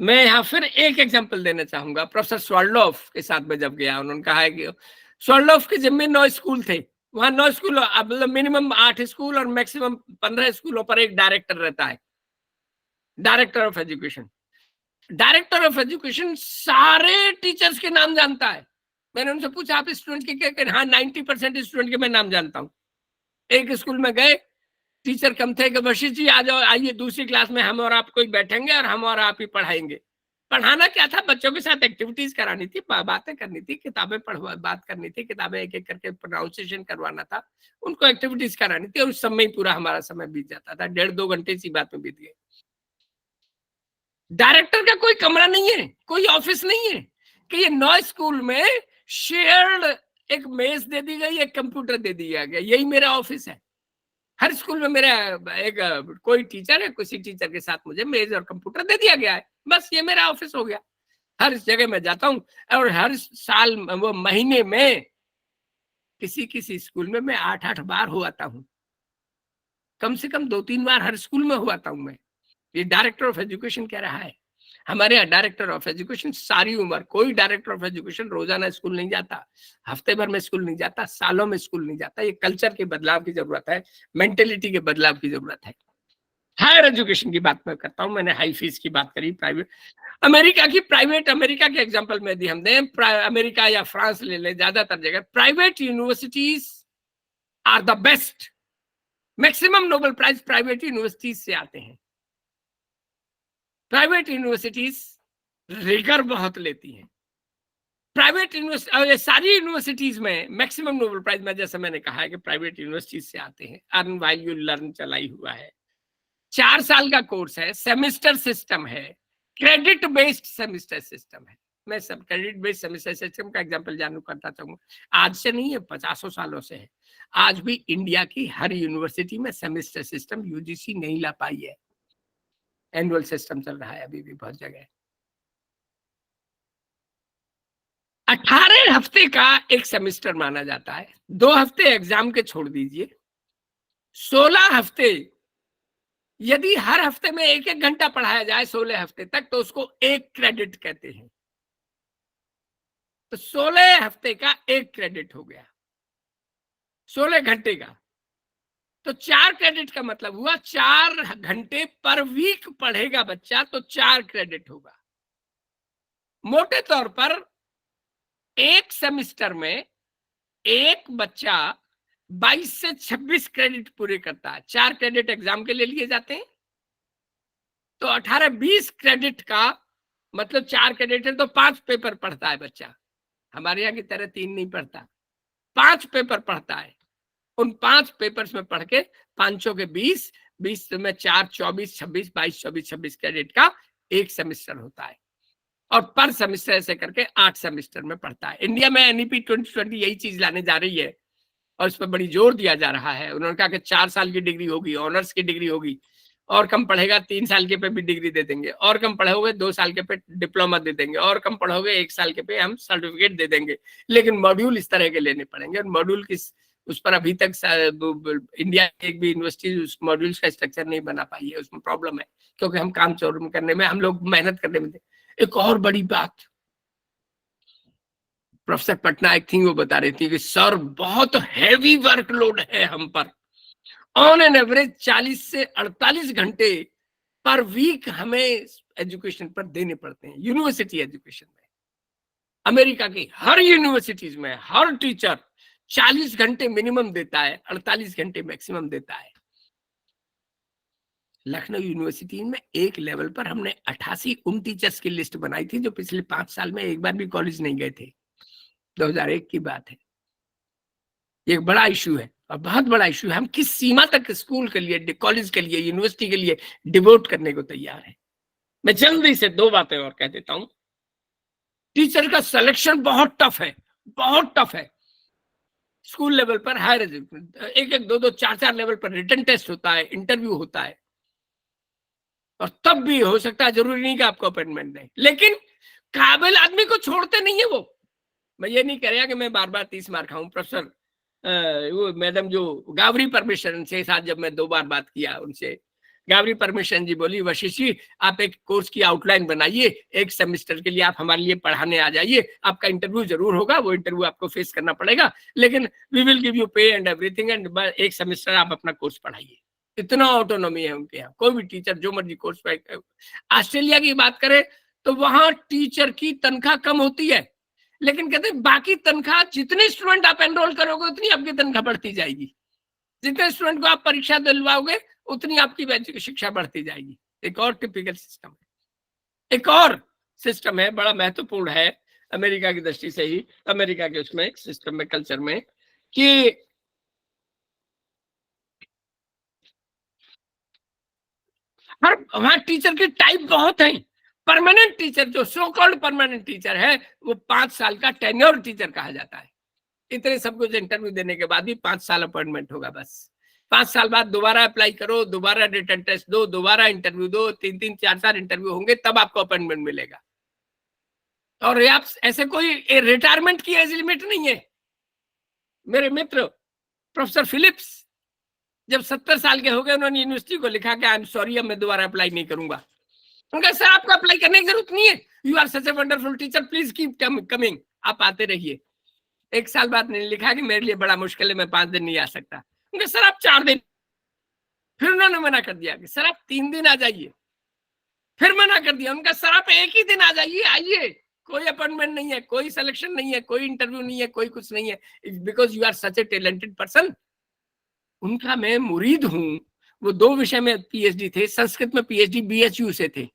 मैं यहाँ फिर एक एग्जांपल देना चाहूंगा। प्रोफेसर स्वार्लोफ के साथ में जब गया, उन्होंने कहा है कि स्वार्लोफ के जिम्मे 9 स्कूल थे। वहां 9 स्कूल, मतलब मिनिमम 8 स्कूल और मैक्सिमम 15 स्कूलों पर एक डायरेक्टर रहता है, director of education. Director of education सारे टीचर्स के नाम जानता है। मैंने उनसे पूछा आप स्टूडेंट के क्या? हाँ, 90% स्टूडेंट के मैं नाम जानता हूँ। एक स्कूल में गए, टीचर कम थे कि वशिष्ठ जी आ जाओ, आइए दूसरी क्लास में हम और आप कोई बैठेंगे और हम और आप ही पढ़ाएंगे। पढ़ाना क्या था? बच्चों के साथ एक्टिविटीज करानी थी, बातें करनी थी, किताबें बात करनी थी, किताबें एक एक करके प्रोनाउंसिएशन करवाना था, उनको एक्टिविटीज करानी थी। और उस समय ही पूरा हमारा समय बीत जाता था। 1.5-2 घंटे इसी बात में बीत गए। डायरेक्टर का कोई कमरा नहीं है, कोई ऑफिस नहीं है कि ये 9 स्कूल में शेयर्ड एक मेज दे दी गई, एक कंप्यूटर दे दिया गया, यही मेरा ऑफिस है। हर स्कूल में मेरा एक कोई टीचर है, किसी टीचर के साथ मुझे मेज और कंप्यूटर दे दिया गया है, बस ये मेरा ऑफिस हो गया। हर जगह मैं जाता हूँ और हर साल वो महीने में किसी स्कूल में मैं 8-8 बार हो आता हूँ, कम से कम 2-3 बार हर स्कूल में हो आता हूँ मैं। ये डायरेक्टर ऑफ एजुकेशन कह रहा है। हमारे यहाँ डायरेक्टर ऑफ एजुकेशन सारी उम्र, कोई डायरेक्टर ऑफ एजुकेशन रोजाना स्कूल नहीं जाता, हफ्ते भर में स्कूल नहीं जाता, सालों में स्कूल नहीं जाता। ये कल्चर के बदलाव की जरूरत है, मेंटेलिटी के बदलाव की जरूरत है। हायर एजुकेशन की बात मैं करता हूँ, मैंने हाई फीस की बात करी। प्राइवेट अमेरिका की, प्राइवेट अमेरिका के एग्जाम्पल में दी हमने, अमेरिका या फ्रांस ले लें, ज्यादातर जगह private universities are the best. Maximum Nobel prize private universities से आते हैं। प्राइवेट यूनिवर्सिटीज रिगर बहुत लेती हैं। प्राइवेट यूनिवर्सिटी, सारी यूनिवर्सिटीज में मैक्सिमम नोबेल प्राइज में, जैसे मैंने कहा है कि प्राइवेट यूनिवर्सिटीज से आते हैं। अर्न व्हाइल यू लर्न चलाई हुआ है, 4 साल का कोर्स है, सेमेस्टर सिस्टम है, क्रेडिट बेस्ड सेमेस्टर सिस्टम है। मैं सब क्रेडिट बेस्ड सेमेस्टर सिस्टम का एग्जांपल जानू करता चाहूंगा। आज से नहीं है, 50 सालों से है। आज भी इंडिया की हर यूनिवर्सिटी में सेमेस्टर सिस्टम यूजीसी नहीं ला पाई है। एनुअल सिस्टम चल रहा है अभी भी बहुत जगह। 18 हफ्ते का एक सेमेस्टर माना जाता है। 2 हफ्ते एग्जाम के छोड़ दीजिए, 16 हफ्ते। यदि हर हफ्ते में 1-1 घंटा पढ़ाया जाए 16 हफ्ते तक, तो उसको 1 क्रेडिट कहते हैं। तो 16 हफ्ते का 1 क्रेडिट हो गया, 16 घंटे का। तो 4 क्रेडिट का मतलब हुआ 4 घंटे पर वीक पढ़ेगा बच्चा, तो 4 क्रेडिट होगा। मोटे तौर पर एक सेमेस्टर में एक बच्चा 22 से 26 क्रेडिट पूरे करता है। 4 क्रेडिट एग्जाम के लिए लिए जाते हैं, तो 18-20 क्रेडिट का मतलब 4 क्रेडिट है, तो 5 पेपर पढ़ता है बच्चा। हमारे यहाँ की तरह 3 नहीं पढ़ता, 5 पेपर पढ़ता है। उन 5 पेपर्स में पढ़ के 5 के 20, 20 में 4, 24, 26, 22, 24, 26 क्रेडिट का एक सेमेस्टर होता है। और पर सेमेस्टर ऐसे करके 8 सेमेस्टर में पढ़ता है। इंडिया में एनईपी 2020 यही चीज लाने जा रही है और इस पर बड़ी जोर दिया जा रहा है। उन्होंने कहा कि 4 साल की डिग्री होगी, ऑनर्स की डिग्री होगी, और कम पढ़ेगा 3 साल के पे भी डिग्री दे देंगे, और कम पढ़ोगे 2 साल के पे डिप्लोमा दे देंगे, और कम पढ़ोगे 1 साल के पे हम सर्टिफिकेट दे देंगे। लेकिन मॉड्यूल इस तरह के लेने पड़ेंगे, और मॉड्यूल किस उस पर अभी तक इंडिया एक भी यूनिवर्सिटी उस मॉड्यूल्स का स्ट्रक्चर नहीं बना पाई है। उसमें प्रॉब्लम है, क्योंकि हम काम चोर करने में, हम लोग मेहनत करने में। एक और बड़ी बात प्रोफेसर पटनायक थी, वो बता रही थी कि सर बहुत हैवी वर्कलोड है हम पर। ऑन एन एवरेज 40 से 48 घंटे पर वीक हमें एजुकेशन पर देने पड़ते हैं, यूनिवर्सिटी एजुकेशन में। अमेरिका की हर यूनिवर्सिटीज में हर टीचर 40 घंटे मिनिमम देता है, 48 घंटे मैक्सिमम देता है। लखनऊ यूनिवर्सिटी में एक लेवल पर हमने 88 उन टीचर्स की लिस्ट बनाई थी जो पिछले 5 साल में एक बार भी कॉलेज नहीं गए थे। 2001 की बात है। ये एक बड़ा इशू है और बहुत बड़ा इशू है। हम किस सीमा तक स्कूल के लिए, कॉलेज के लिए, यूनिवर्सिटी के लिए डिवोट करने को तैयार है। मैं जल्दी से 2 बातें और कह देता हूं। टीचर का सिलेक्शन बहुत टफ है, बहुत टफ है। स्कूल लेवल पर, हायर एजुकेशन, 1-1, 2-2, 4-4 लेवल पर रिटन टेस्ट होता है, इंटरव्यू होता है, और तब भी हो सकता है, जरूरी नहीं कि आपको अपॉइंटमेंट दें, लेकिन काबिल आदमी को छोड़ते नहीं है वो। मैं ये नहीं कह रहा कि मैं बार बार 30 मार्क खाऊं। प्रोफेसर वो मैडम जो गावरी परमिशन से साथ जब मैं 2 बार बात किया उनसे, गावरी परमिशन जी बोली, वशिष्ठ जी आप एक कोर्स की आउटलाइन बनाइए, 1 सेमेस्टर के लिए आप हमारे लिए पढ़ाने आ जाइए, आपका इंटरव्यू जरूर होगा, वो इंटरव्यू आपको फेस करना पड़ेगा, लेकिन वी विल गिव यू पे एंड एवरीथिंग, एंड 1 सेमेस्टर आप अपना कोर्स पढ़ाइए। इतना ऑटोनॉमी है उनके यहाँ, कोई भी टीचर जो मर्जी कोर्स पढ़ाए। ऑस्ट्रेलिया की बात करें तो वहां टीचर की तनख्वाह कम होती है, लेकिन कहते हैं बाकी तनख्वाह जितने स्टूडेंट आप एनरोल करोगे उतनी आपकी तनख्वाह बढ़ती जाएगी, जितने स्टूडेंट को आप परीक्षा दिलवाओगे उतनी आपकी शिक्षा बढ़ती जाएगी। एक और टिपिकल सिस्टम है, एक और सिस्टम है, बड़ा महत्वपूर्ण है अमेरिका की दृष्टि से ही, अमेरिका के उसमें सिस्टम में, कल्चर में, कि हर वहां टीचर की टाइप बहुत है। परमानेंट टीचर जो सो कॉल्ड परमानेंट टीचर है वो 5 साल का टेन्योर टीचर कहा जाता है। इतने सब कुछ इंटरव्यू देने के बाद भी 5 साल अपॉइंटमेंट होगा बस। 5 साल बाद दोबारा अप्लाई करो, दोबारा रिटन टेस्ट दो, दोबारा इंटरव्यू दो, 3-3, 4-4 इंटरव्यू होंगे तब आपको अपॉइंटमेंट मिलेगा। और आप ऐसे कोई रिटायरमेंट की एज लिमिट नहीं है। मेरे मित्र प्रोफेसर फिलिप्स जब 70 साल के हो गए, उन्होंने यूनिवर्सिटी को लिखा कि आई एम सॉरी, अब मैं दोबारा अप्लाई नहीं करूंगा। उनका सर आपको अप्लाई करने की जरूरत नहीं है, you are such a wonderful teacher, please keep coming, आप आते रहिए। 1 साल बाद मैंने लिखा कि मेरे लिए बड़ा मुश्किल है, मैं 5 दिन नहीं आ सकता। उनका सर आप 4 दिन, फिर उन्होंने मना कर दिया कि सर आप 3 दिन आ जाइए, फिर मना कर दिया। उनका सर आप 1 ही दिन आ जाइए, आइए, कोई अपॉइंटमेंट नहीं है, कोई सिलेक्शन नहीं है, कोई इंटरव्यू नहीं है, कोई कुछ नहीं है, because you are such A talented person. उनका मैं मुरीद हूं। वो 2 विषय में पीएचडी थे, संस्कृत में पीएचडी बीएचयू से थे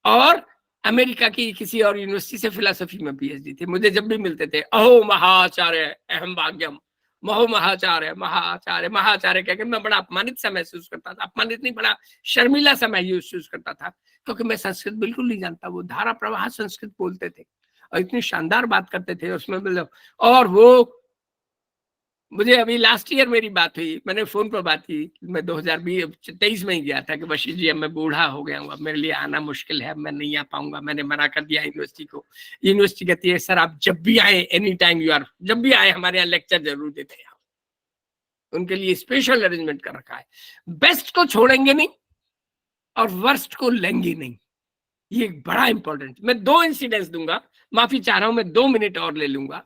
और अमेरिका की किसी और यूनिवर्सिटी से फिलॉसफी में पीएचडी थे। मुझे जब भी मिलते थे, अहो महाचार्य अहम भाग्यम, महो महाचार्य महाचार्य महाचार्य कहकर मैं बड़ा अपमानित सा महसूस करता था। अपमानित नहीं, बड़ा शर्मिला सा महसूस करता था, क्योंकि मैं संस्कृत बिल्कुल नहीं जानता। वो धारा प्रवाह संस्कृत बोलते थे और इतनी शानदार बात करते थे उसमें, मतलब। और वो मुझे अभी लास्ट ईयर मेरी बात हुई, मैंने फोन पर बात की, मैं 2023 में ही गया था कि वशिष्ठ जी अब मैं बूढ़ा हो गया हूँ, अब मेरे लिए आना मुश्किल है, अब मैं नहीं आ पाऊंगा। मैंने मना कर दिया यूनिवर्सिटी को। यूनिवर्सिटी कहती है सर आप जब भी आए, एनी टाइम यू आर, जब भी आए हमारे यहाँ लेक्चर जरूर देते हैं। उनके लिए स्पेशल अरेंजमेंट कर रखा है। बेस्ट को छोड़ेंगे नहीं और वर्स्ट को लेंगे नहीं, ये बड़ा इंपॉर्टेंट। मैं 2 इंसिडेंट्स दूंगा, माफी चाह रहा हूं, मैं 2 मिनट और ले लूंगा।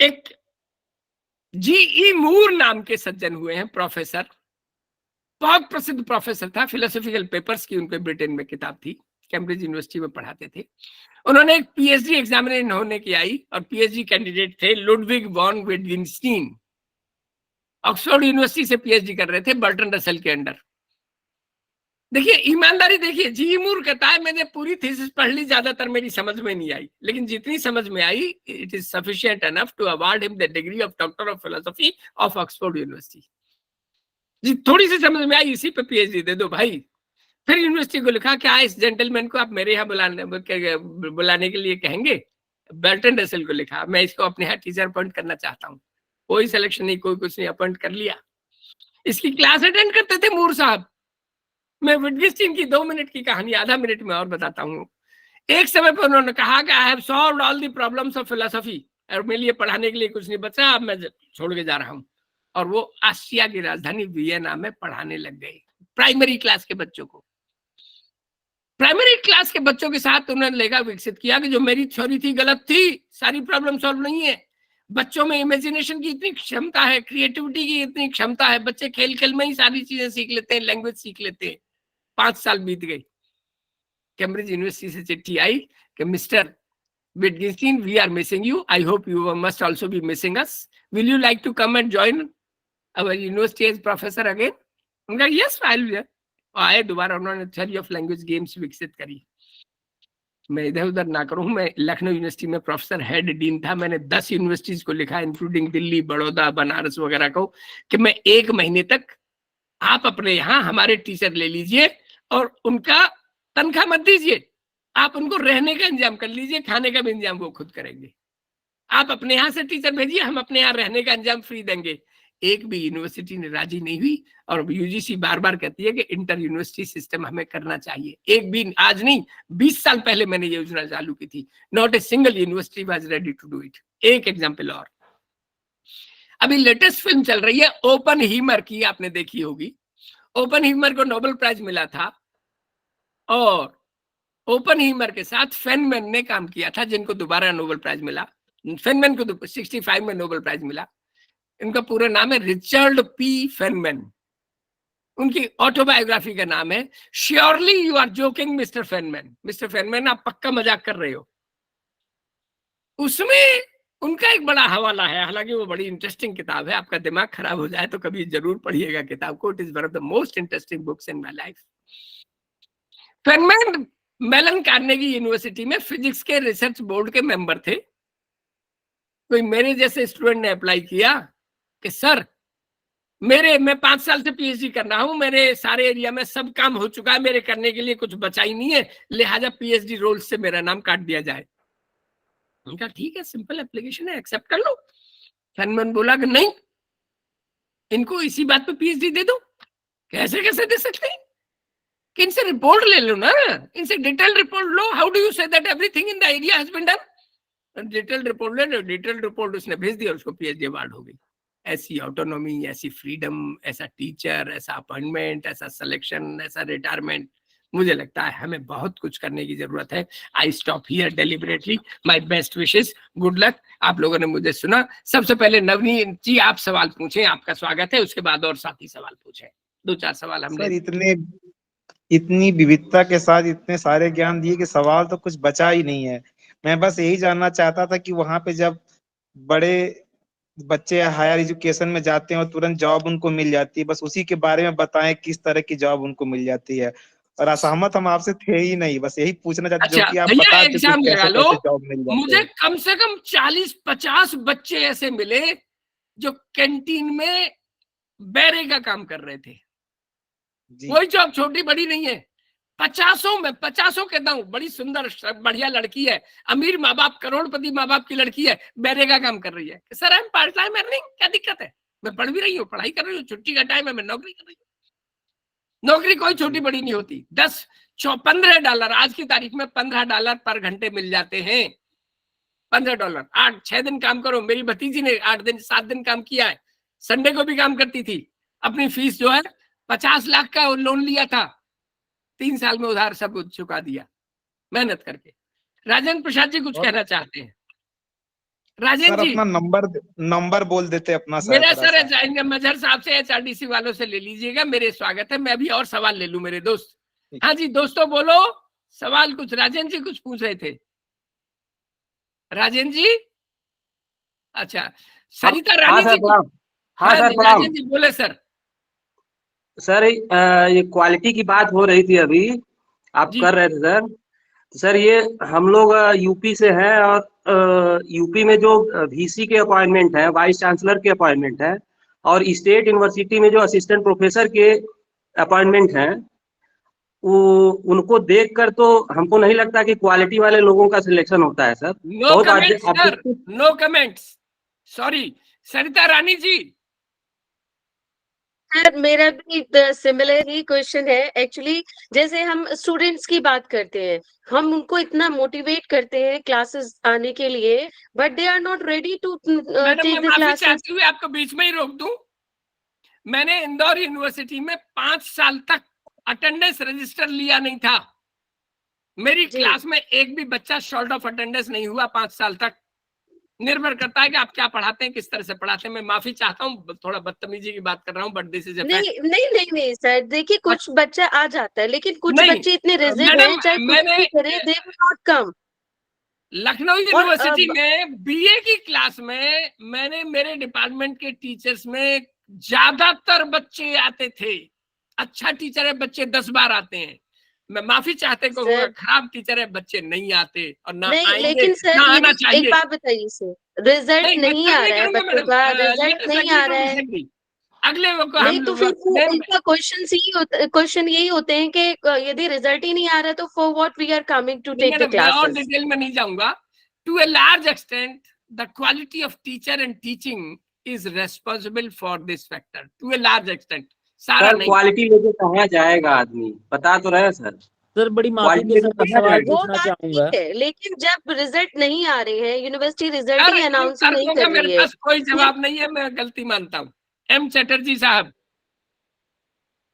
एक जी.ई. मूर नाम के सज्जन हुए हैं, प्रोफेसर, बहुत प्रसिद्ध प्रोफेसर था। फिलोसॉफिकल पेपर्स की उनके ब्रिटेन में किताब थी, कैम्ब्रिज यूनिवर्सिटी में पढ़ाते थे। उन्होंने एक पीएचडी एग्जामिनेशन होने की आई और पीएचडी कैंडिडेट थे लुडविग वॉन विटगेनस्टीन। ऑक्सफोर्ड यूनिवर्सिटी से पीएचडी कर रहे थे बर्टन रसेल के अंडर। देखिए ईमानदारी, देखिए जी मूर कहता है मैंने पूरी थीसिस पढ़ ली, ज्यादातर मेरी समझ में नहीं आई, लेकिन जितनी समझ में आई it is sufficient enough to award him the degree of doctor of philosophy of Oxford university. जी थोड़ी सी समझ में आई, इसी पे पीएचडी दे दो भाई। फिर यूनिवर्सिटी को लिखा क्या इस जेंटलमैन को आप मेरे यहाँ बुलाने के लिए कहेंगे। बर्टन रसेल को लिखा मैं इसको अपने यहाँ टीचर अपॉइंट करना चाहता हूँ। कोई सिलेक्शन नहीं, कोई कुछ नहीं, अपॉइंट कर लिया। इसकी क्लास अटेंड करते थे मूर साहब। मैं विटगेनस्टीन की 2 मिनट की कहानी आधा मिनट में और बताता हूँ। एक समय पर उन्होंने कहा कि I have solved all the problems of philosophy, और मेरे लिए पढ़ाने के लिए कुछ नहीं बचा, अब मैं छोड़ के जा रहा हूँ। और वो ऑस्ट्रिया की राजधानी वियना में पढ़ाने लग गए प्राइमरी क्लास के बच्चों को। प्राइमरी क्लास के बच्चों के साथ उन्होंने लेखा विकसित किया कि जो मेरी थ्योरी थी गलत थी, सारी प्रॉब्लम सॉल्व नहीं है। बच्चों में इमेजिनेशन की इतनी क्षमता है, क्रिएटिविटी की इतनी क्षमता है, बच्चे खेल खेल में ही सारी चीजें सीख लेते हैं, लैंग्वेज सीख लेते हैं। 5 साल बीत गए, कैम्ब्रिज यूनिवर्सिटी से चिट्ठी आई कि mister Wittgenstein we are missing you, I hope you must also be missing us, will you like to come and join our university as professor again. उनका यस आई विल। आए दोबारा, उन्होंने theory of language games विकसित करी। मैं इधर उधर ना करूं, मैं लखनऊ यूनिवर्सिटी में प्रोफेसर हेड डीन था। मैंने 10 यूनिवर्सिटीज को लिखा इंक्लूडिंग दिल्ली, बड़ौदा, बनारस वगैरह को कि मैं 1 महीने तक आप अपने यहाँ हमारे टीचर ले लीजिए और उनका तनख्वाह मत दीजिए, आप उनको रहने का इंतजाम कर लीजिए, खाने का भी इंतजाम वो खुद करेंगे। आप अपने यहाँ से टीचर भेजिए, हम अपने यहाँ रहने का इंतजाम फ्री देंगे। एक भी यूनिवर्सिटी ने राजी नहीं हुई, और यूजीसी बार बार कहती है कि इंटर यूनिवर्सिटी सिस्टम हमें करना चाहिए। एक भी, आज नहीं 20 साल पहले मैंने ये योजना चालू की थी, not a single university was ready to do it. एक एग्जांपल और, अभी लेटेस्ट फिल्म चल रही है ओपनहीमर की, आपने देखी होगी। ओपनहीमर को नोबेल प्राइज मिला था, और ओपनहीमर के साथ फेनमैन ने काम किया था, जिनको दोबारा नोबेल प्राइज मिला। फेनमैन को 65 में नोबेल प्राइज मिला। इनका पूरा नाम है रिचर्ड पी फेनमैन। उनकी ऑटोबायोग्राफी का नाम है surely you are joking mister Feynman. Mister Feynman, आप पक्का मजाक कर रहे हो। उसमें उनका एक बड़ा हवाला है, हालांकि वो बड़ी इंटरेस्टिंग किताब है। आपका दिमाग खराब हो जाए तो कभी जरूर पढ़िएगा किताब को। It is one of the most interesting books in my life. Feynman melon Carnegie university में फिजिक्स के रिसर्च बोर्ड के मेंबर थे। कोई मेरे जैसे स्टूडेंट ने अप्लाई किया कि सर मैं 5 साल से पीएचडी कर रहा हूं, मेरे सारे एरिया में सब काम हो चुका है, मेरे करने के लिए कुछ बचा ही नहीं है, लिहाजा पीएचडी रोल से मेरा नाम काट दिया जाए। उनका ठीक है, सिंपल एप्लीकेशन है, एक्सेप्ट कर लो। फेनमैन बोला कि नहीं, इनको इसी बात पे पीएचडी दे दो। कैसे कैसे दे सकते हैं, कि इनसे रिपोर्ट ले लो ना, इनसे detail report low. How do you say that everything in the area has been done. Detail report ले लो, डिटेल रिपोर्ट उसने भेज दिया, उसको पीएचडी अवार्ड हो गई। ऐसी ऑटोनॉमी, ऐसी फ्रीडम, ऐसा टीचर, ऐसा अपॉइंटमेंट, ऐसा सिलेक्शन, ऐसा रिटायरमेंट, मुझे लगता है हमें बहुत कुछ करने की जरूरत है। I stop here deliberately, my best wishes, good luck. आप लोगों ने मुझे सुना। सबसे पहले नवनीत जी आप सवाल पूछें, आपका स्वागत है। उसके बाद और साथी सवाल पूछें, 2-4 सवाल हमने। सर इतनी विविधता के साथ इतने सारे ज्ञान दिए कि सवाल तो कुछ बचा ही नहीं है। मैं बस यही जानना चाहता था कि वहां पे जब बड़े बच्चे हायर एजुकेशन में जाते हैं और तुरंत जॉब उनको मिल जाती है, बस उसी के बारे में बताएं किस तरह की जॉब उनको मिल जाती है। और असहमत हम आपसे थे ही नहीं, बस यही पूछना चाहते अच्छा, जो कि आप भैया बता एग्जाम लगा लो, जॉब मिल जाती मुझे है। कम से कम 40-50 बच्चे ऐसे मिले जो कैंटीन में बैरे का काम कर रहे थे। कोई जॉब छोटी बड़ी नहीं है। 50 कहता हूँ, बड़ी सुंदर बढ़िया लड़की है, अमीर माँ बाप, करोड़पति माँ बाप की लड़की है, बैरे का काम कर रही है। Sir I am part time earning, क्या दिक्कत है, मैं पढ़ भी रही हूँ, पढ़ाई कर रही हूँ, छुट्टी का टाइम है, मैं नौकरी कर रही हूँ। नौकरी कोई छोटी बड़ी नहीं होती। $15 आज की तारीख में $15 पर घंटे मिल जाते हैं। $15, 8-6 दिन काम करो। मेरी भतीजी ने 7 दिन काम किया है, संडे को भी काम करती थी। अपनी फीस जो है 50 लाख का लोन लिया था, 3 साल में उधार सब चुका दिया मेहनत करके। राजेंद्र प्रसाद जी कुछ कहना चाहते हैं? राजेंद्र जी अपना नंबर बोल देते अपना सर। मेरा सर मजहर साहब से, एचआरडीसी वालों से ले लीजिएगा, मेरे स्वागत है। मैं भी और सवाल ले लूं मेरे दोस्त। हाँ जी दोस्तों बोलो सवाल कुछ। राजेंद्र जी कुछ पूछ रहे थे। राजेंद्र जी, अच्छा सरिता रानी जी। हाँ सर, राजेंद्र जी बोले सर। सर ये क्वालिटी की बात हो रही थी अभी, आप कर रहे थे सर। सर ये हम लोग यूपी से हैं, और यूपी में जो वीसी के अपॉइंटमेंट है, वाइस चांसलर के अपॉइंटमेंट है, और स्टेट यूनिवर्सिटी में जो असिस्टेंट प्रोफेसर के अपॉइंटमेंट हैं, वो उनको देखकर तो हमको नहीं लगता कि क्वालिटी वाले लोगों का सिलेक्शन होता है sir. No comments, sorry. Sarita Rani ji. Sir मेरा भी सिमिलर ही क्वेश्चन है एक्चुअली। जैसे हम स्टूडेंट्स की बात करते हैं, हम उनको इतना मोटिवेट करते हैं क्लासेस आने के लिए, but they are not ready to take the classes. आपको बीच में ही रोक दूं, मैंने इंदौर यूनिवर्सिटी में 5 साल तक अटेंडेंस रजिस्टर लिया नहीं था। मेरी क्लास में एक भी बच्चा शॉर्ट ऑफ अटेंडेंस नहीं हुआ 5 साल तक। निर्भर करता है कि आप क्या पढ़ाते हैं, किस तरह से पढ़ाते हैं। मैं माफी चाहता हूँ, थोड़ा बदतमीजी की बात कर रहा हूँ, बट दिस इज नहीं सर, देखिए कुछ बच्चा आ जाता है, लेकिन कुछ बच्चे इतने रिजिड हैं, चाहे कुछ भी करे, they will not come. Lucknow university में बीए की क्लास में मैंने, मेरे डिपार्टमेंट के टीचर्स में ज्यादातर बच्चे आते थे। अच्छा टीचर है, बच्चे 10 बार आते हैं। मैं माफी चाहते कहूँगा, खराब टीचर है, बच्चे नहीं आते और ना आएंगे, लेकिन सर ना आना चाहिए। एक बात बताइए सर, रिजल्ट नहीं आ रहा है बच्चों का, रिजल्ट नहीं आ रहा है अगले नहीं, तो फिर उनका क्वेश्चन यही होते हैं कि यदि रिजल्ट ही नहीं आ रहा है तो for what we are coming to take the classes. और डिटेल में नहीं जाऊंगा। To a large extent the quality of teacher and teaching is responsible for this factor to a large extent. सारा सर नहीं। क्वालिटी लेके कहाँ जाएगा आदमी, बता तो रहे सर। सर बड़ी माफी क्वालिटी के साथ लेके सवाल जाएगा। वो पूछना बात चाहूंगा। ठीक है, लेकिन जब रिजल्ट नहीं आ रहे हैं, यूनिवर्सिटी रिजल्ट सर, ही इन अनाउंस नहीं तर्कों का कर रही मेरे है। पास कोई जवाब नहीं है, मैं गलती मानता हूँ। एम चटर्जी साहब,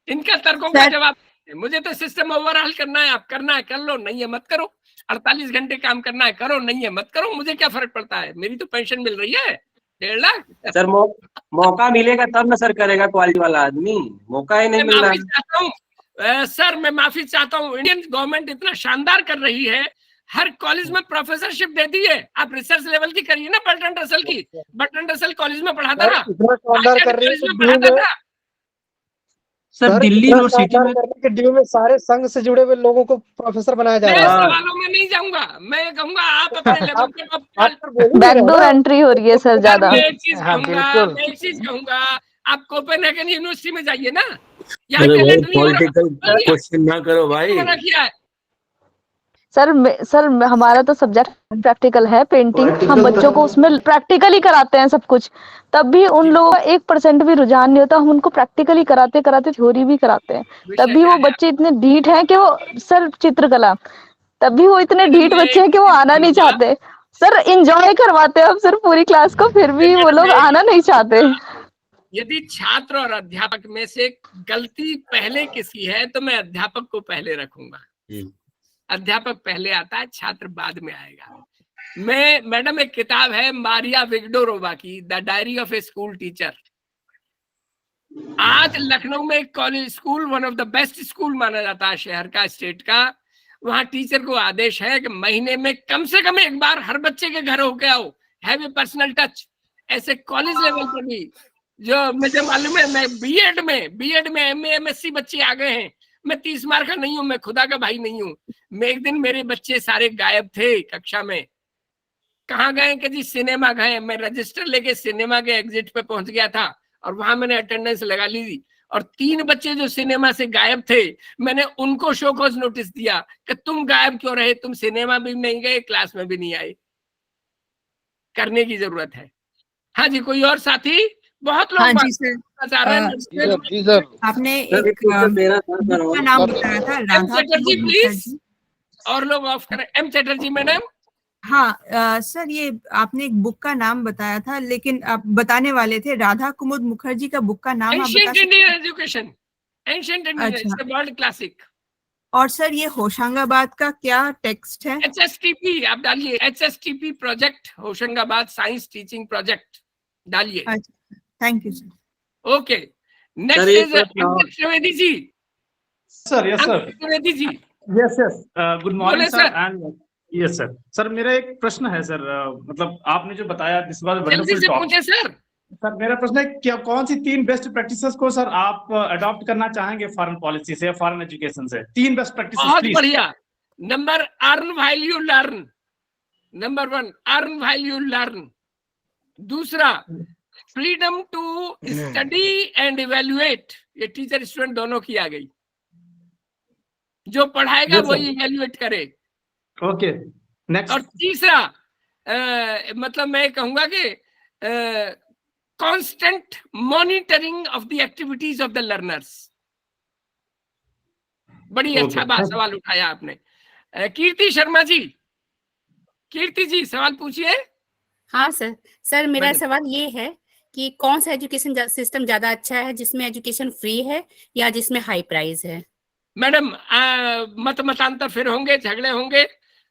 इनका तर्कों का सर- जवाब है। मुझे तो सिस्टम ओवरऑल करना है, आप करना है कर लो, नहीं है मत करो। 48 घंटे काम करना है करो, नहीं है मत करो, मुझे क्या फर्क पड़ता है, मेरी तो पेंशन मिल रही है 1.5 लाख। सर मौका मिलेगा तब ना सर करेगा क्वालिटी वाला आदमी, मौका ही नहीं मैं मिल रहा माफी चाहता हूँ सर, मैं माफी चाहता हूँ। इंडियन गवर्नमेंट इतना शानदार कर रही है, हर कॉलेज में प्रोफेसरशिप देती है। आप रिसर्च लेवल की करिए ना, बर्टन रसल की। बर्टन रसल कॉलेज में पढ़ाता था, इतना शानदार कर रही है कॉलेज में कि पढ़ाता था। सर दिल्ली यूनिवर्सिटी में करने के ड्यू में सारे संघ से जुड़े हुए लोगों को प्रोफेसर बनाया जा मैं रहा है। सवालों में नहीं जाऊंगा, मैं कहूंगा आप अपने लेवल पे आप सर बोल ही नहीं रहे बैकडोर ना। एंट्री हो रही है सर ज्यादा। मैं एक चीज हाँ, कहूंगा, बिल्कुल। मैं एक चीज कहूंगा, आप कोपेनहेगन यूनिवर्सिटी में जाइए ना, यहाँ अरे भाई टैलेंट नहीं हो रहा। पॉलिटिकल क्वेश्चन ना करो भाई। मना किया है। सर हमारा तो सब्जेक्ट प्रैक्टिकल है, पेंटिंग। हम बच्चों को उसमें प्रैक्टिकली कराते हैं सब कुछ, तब भी उन लोगों का 1% भी रुझान नहीं होता। हम उनको प्रैक्टिकली कराते कराते थ्योरी भी कराते हैं, तब भी वो बच्चे इतने ढीठ हैं कि वो, सर चित्रकला, तब भी वो इतने ढीठ बच्चे हैं कि वो आना नहीं चाहते। सर एंजॉय करवाते हैं हम सर पूरी क्लास को, फिर भी वो लोग आना नहीं चाहते। यदि छात्र और अध्यापक में से गलती पहले किसी है तो मैं अध्यापक को पहले रखूंगा। अध्यापक पहले आता है, छात्र बाद में आएगा। मैडम एक किताब है मारिया विगडोरोवा की, the diary of A school teacher. आज लखनऊ में एक college school, one of the best school माना जाता है शहर का, स्टेट का। वहां टीचर को आदेश है कि महीने में कम से कम एक बार हर बच्चे के घर होके आओ, हैव ए पर्सनल टच। ऐसे कॉलेज लेवल पर भी, जो मुझे मालूम है, मैं बीएड में एमए एमएससी बच्चे आ गए हैं। मैं 30 मार्क का नहीं हूं, मैं खुदा का भाई नहीं हूं। मैं एक दिन, मेरे बच्चे सारे गायब थे कक्षा में। कहाँ गए कि जी सिनेमा गए। मैं रजिस्टर लेके सिनेमा के एग्जिट पे पहुंच गया था और वहां मैंने अटेंडेंस लगा ली थी। और 3 बच्चे जो सिनेमा से गायब थे, मैंने उनको शो कॉज नोटिस दिया कि तुम गायब क्यों रहे, तुम सिनेमा भी नहीं गए, क्लास में भी नहीं आए। करने की जरूरत है। हाँ जी, कोई और साथी? बहुत लोग हाँ बात जी सर, करना चाह रहे हैं। जी सर। आपने सर, एक मेरा बुक का नाम बताया था, M Radha Chatterjee Kumud please, Mukherjee. और लोग ऑफ करें। M Chatterjee madam. हाँ सर, ये आपने एक बुक का नाम बताया था, लेकिन आप बताने वाले थे राधा कुमुद मुखर्जी का बुक का नाम आप बता एंशिएंट सकते इंडियन हैं? एजुकेशन, एंशिएंट इंडियन, अच्छा। It's a world classic. और सर ये होशंगाबाद का क्या टेक्स्ट है? HSTP आप डालिए, HSTP project, Hoshangabad science teaching project डालिए। अच्छा, thank you sir. Okay, next sir, एक इज प्रश्न और। अंकित Trivedi ji. Sir yes sir, अंकित Trivedi ji, yes yes, good बोले morning sir. Sir. And yes sir, sir मेरा एक प्रश्न है सर, मतलब आपने जो बताया दिस वाज जल्दी वंडरफुल से टॉक। पूछे सर। सर मेरा प्रश्न है, क्या कौन सी 3 बेस्ट प्रैक्टिसेस को सर आप अडॉप्ट करना चाहेंगे फॉरेन पॉलिसी से या फॉरेन एजुकेशन से? 3 बेस्ट प्रैक्टिसेस बहुत प्लीज। बढ़िया। Number, earn while you learn. Number 1, earn while you learn. दूसरा, freedom to study and evaluate. ये टीचर स्टूडेंट दोनों की आ गई। जो पढ़ाएगा Yes, sir. वही इवेल्युएट करे। ओके, और नेक्स्ट। तीसरा, मतलब मैं कहूंगा कि constant monitoring of the activities of the learners. बड़ी Okay. अच्छा सवाल उठाया आपने। कीर्ति शर्मा जी, कीर्ति जी सवाल पूछिए। हाँ सर मेरा मैडम। सवाल ये है कि कौन सा एजुकेशन सिस्टम ज्यादा अच्छा है, जिसमें एजुकेशन फ्री है या जिसमें हाई प्राइस है? मैडम, मतांतर फिर होंगे, झगड़े होंगे।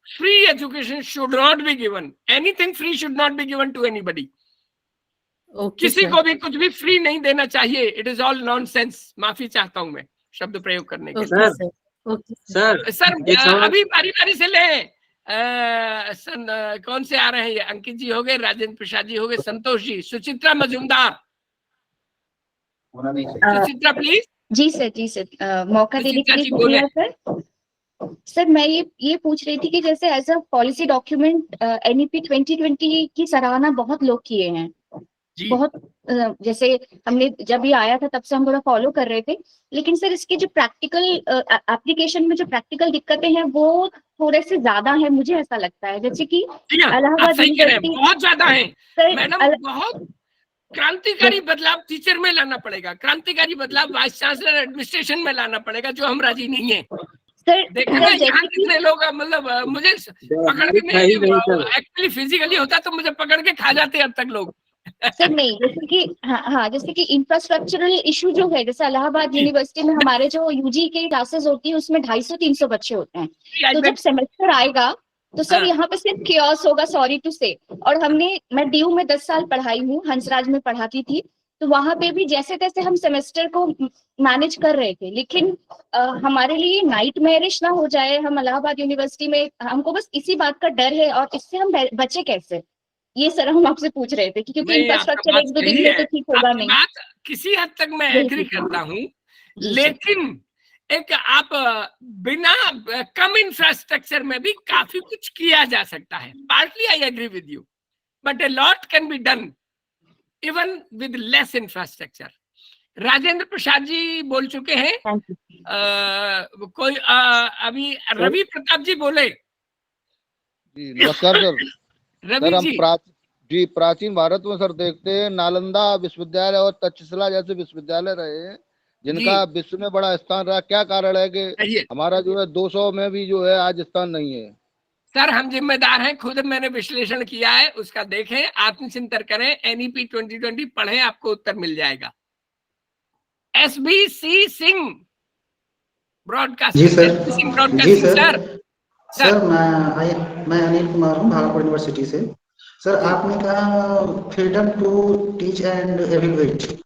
Free education should not be given, anything free should not be given to anybody. Okay किसी सर। को भी कुछ भी फ्री नहीं देना चाहिए। It is all nonsense. माफी चाहता हूं मैं शब्द प्रयोग करने के लिए। Okay sir, okay sir sir एक सवाल। अभी बारी बारी से ले। कौन से आ रहे हैं ये? अंकित जी हो गए, राजेंद्र प्रसाद जी हो गए, संतोष जी, सुचित्रा मजूमदार। सुचित्रा प्लीज। जी सर, मौका देने के लिए जी, बोले। शुक्रिया सर। सर मैं ये पूछ रही थी कि जैसे as a policy document NEP 2020 की सराहना बहुत लोग किए हैं, जी। बहुत जैसे हमने जब ये आया था तब से हम थोड़ा फॉलो कर रहे थे, लेकिन सर इसके जो प्रैक्टिकल एप्लीकेशन में जो प्रैक्टिकल दिक्कतें हैं वो थोड़े से ज्यादा है, मुझे ऐसा लगता है। जैसे कि आप इलाहाबाद सही कह रहे हैं, यूनिवर्सिटी बहुत ज्यादा है सर मैडम, बहुत क्रांतिकारी बदलाव टीचर में लाना पड़ेगा, क्रांतिकारी बदलाव वाइस चांसलर एडमिनिस्ट्रेशन में लाना पड़ेगा, जो हम राजी नहीं है। देखा ना यहाँ कितने लोग मतलब मुझे पकड़ के नहीं, एक्चुअली फिजिकली होता तो मुझे पकड़ के खा जाते अब तक लोग। सर नहीं, जैसे कि हाँ, जैसे कि इंफ्रास्ट्रक्चरल इशू जो है, जैसे इलाहाबाद यूनिवर्सिटी में हमारे जो यूजी के क्लासेस होती है उसमें 250-300 बच्चे होते हैं, तो जब सेमेस्टर आएगा तो सर यहाँ पे सिर्फ कियोस होगा, सॉरी टू से। और मैं डीयू में 10 साल पढ़ाई हूँ, हंसराज में पढ़ाती थी, तो वहां पे भी जैसे तैसे हम सेमेस्टर को मैनेज कर रहे थे, लेकिन हमारे लिए नाइट मैरिज ना हो जाए। हम इलाहाबाद यूनिवर्सिटी में, हमको बस इसी बात का डर है, और इससे हम बचे कैसे, ये सर हम आपसे पूछ रहे थे, क्योंकि इंफ्रास्ट्रक्चर एक दो दिन में तो ठीक होगा नहीं। बात किसी हद तक मैं एग्री करता हूँ, लेकिन एक आप बिना कम इंफ्रास्ट्रक्चर में भी काफी कुछ किया जा सकता है। Partly I agree with you, but a lot can be done even with less infrastructure. Rajendra Prasad ji बोल चुके हैं, कोई अभी रवि प्रताप जी बोले। जी नमस्कार सर। रवि सर जी जी प्राचीन भारत में सर देखते हैं नालंदा विश्वविद्यालय और तक्षशिला जैसे विश्वविद्यालय रहे हैं जिनका विश्व में बड़ा स्थान रहा। क्या कारण है कि हमारा जो है 200 में भी जो है आज स्थान नहीं है? सर हम जिम्मेदार हैं, खुद मैंने विश्लेषण किया है, उसका देखें, आत्मचिंतन करें, एनईपी 2020 पढ़ें, आपको उत्तर मिल जाएगा। SBC Singh broadcasting. जी सर, जी सर, सर मैं अनिल कुमार हूँ, भागलपुर यूनिवर्सिटी से। सर आपने कहा freedom to teach and evaluate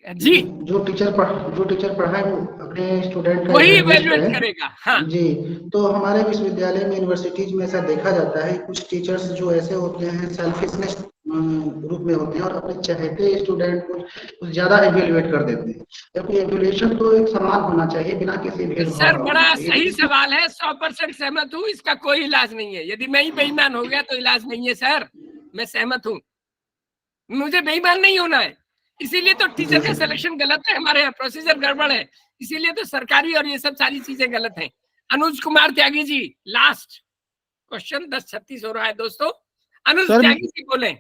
जी, जो टीचर पढ़ाए वो अपने स्टूडेंट का वही evaluate इवेल्युएट करें। करेगा। हाँ जी, तो हमारे विश्वविद्यालय में, यूनिवर्सिटीज में ऐसा देखा जाता है कुछ टीचर्स जो ऐसे होते हैं सेल्फिशनेस ग्रुप में होते हैं और अपने चाहते स्टूडेंट को कुछ ज्यादा एवेल्युएट कर देते हैं, जबकि एवेल्युएशन तो एक समान होना चाहिए बिना किसी भेदभाव सर, का बड़ा होना चाहिए। सही सवाल है, 100% सहमत हूँ, इसका कोई इलाज नहीं है। यदि मैं ही बेईमान हो गया तो इलाज नहीं है सर, मैं सहमत हूँ, मुझे बेईमान नहीं होना है। इसीलिए तो टीचर का सिलेक्शन गलत है, हमारे यहाँ प्रोसीजर गड़बड़ है, इसीलिए तो सरकारी और ये सब सारी चीजें गलत हैं। अनुज कुमार त्यागी जी, लास्ट क्वेश्चन, 10:36 हो रहा है दोस्तों। अनुज त्यागी जी बोले।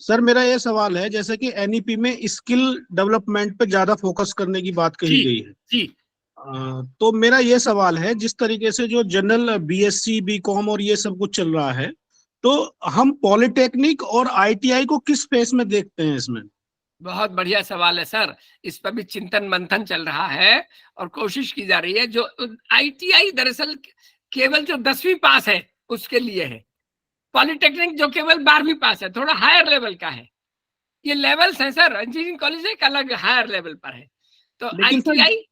सर मेरा ये सवाल है, जैसे कि एनईपी में स्किल डेवलपमेंट पे ज्यादा फोकस करने की बात कही गई है जी, तो मेरा ये सवाल है, जिस तरीके से जो जनरल बीएससी बीकॉम और ये सब कुछ चल रहा है, तो हम पॉलिटेक्निक और आईटीआई को किस फेस में देखते हैं इसमें? बहुत बढ़िया सवाल है सर, इस पर भी चिंतन मंथन चल रहा है और कोशिश की जा रही है। जो आईटीआई दरअसल केवल जो 10वीं पास है उसके लिए है, पॉलिटेक्निक जो केवल 12वीं पास है, थोड़ा हायर लेवल का है। ये लेवल्स हैं सर, इंजीनियरिंग कॉलेज एक अलग हायर लेवल पर है। तो आईटीआई,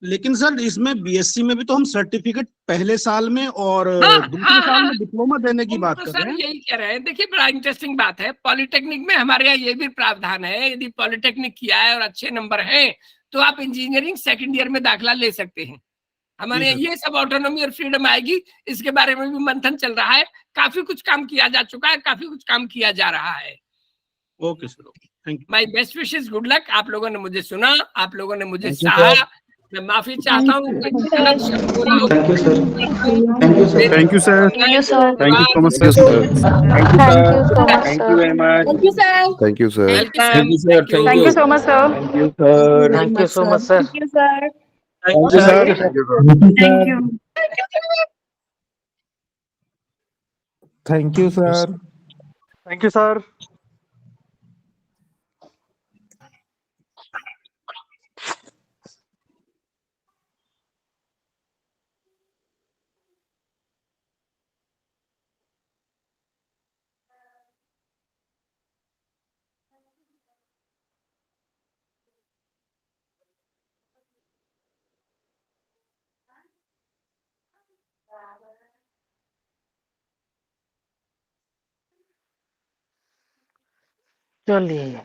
लेकिन सर इसमें बीएससी में भी तो हम सर्टिफिकेट पहले साल में और दूसरे साल में डिप्लोमा देने की बात कर रहे हैं। यही कह रहे हैं। देखिए बड़ा इंटरेस्टिंग बात है, पॉलिटेक्निक में हमारे यहाँ ये भी प्रावधान है, यदि पॉलिटेक्निक किया है और अच्छे नंबर हैं तो आप इंजीनियरिंग सेकंड ईयर में दाखिला ले सकते हैं। हमारे यहाँ ये सब ऑटोनॉमी और फ्रीडम आएगी, इसके बारे में भी मंथन चल रहा है। काफी कुछ काम किया जा चुका है, काफी कुछ काम किया जा रहा है। Okay sir, thank you. My best wishes, good luck. आप लोगों ने मुझे सुना, आप लोगों ने मुझे सहा, मैं माफी चाहता हूँ। Thank you sir, thank you sir, thank you sir, thank you sir, thank you so much sir, thank you so much thank you very much, thank you sir. Thank you sir, thank you sir, thank you so much sir, thank you sir, thank you so much sir, thank you sir, thank you sir, thank you, thank you sir, thank you sir. चलिए।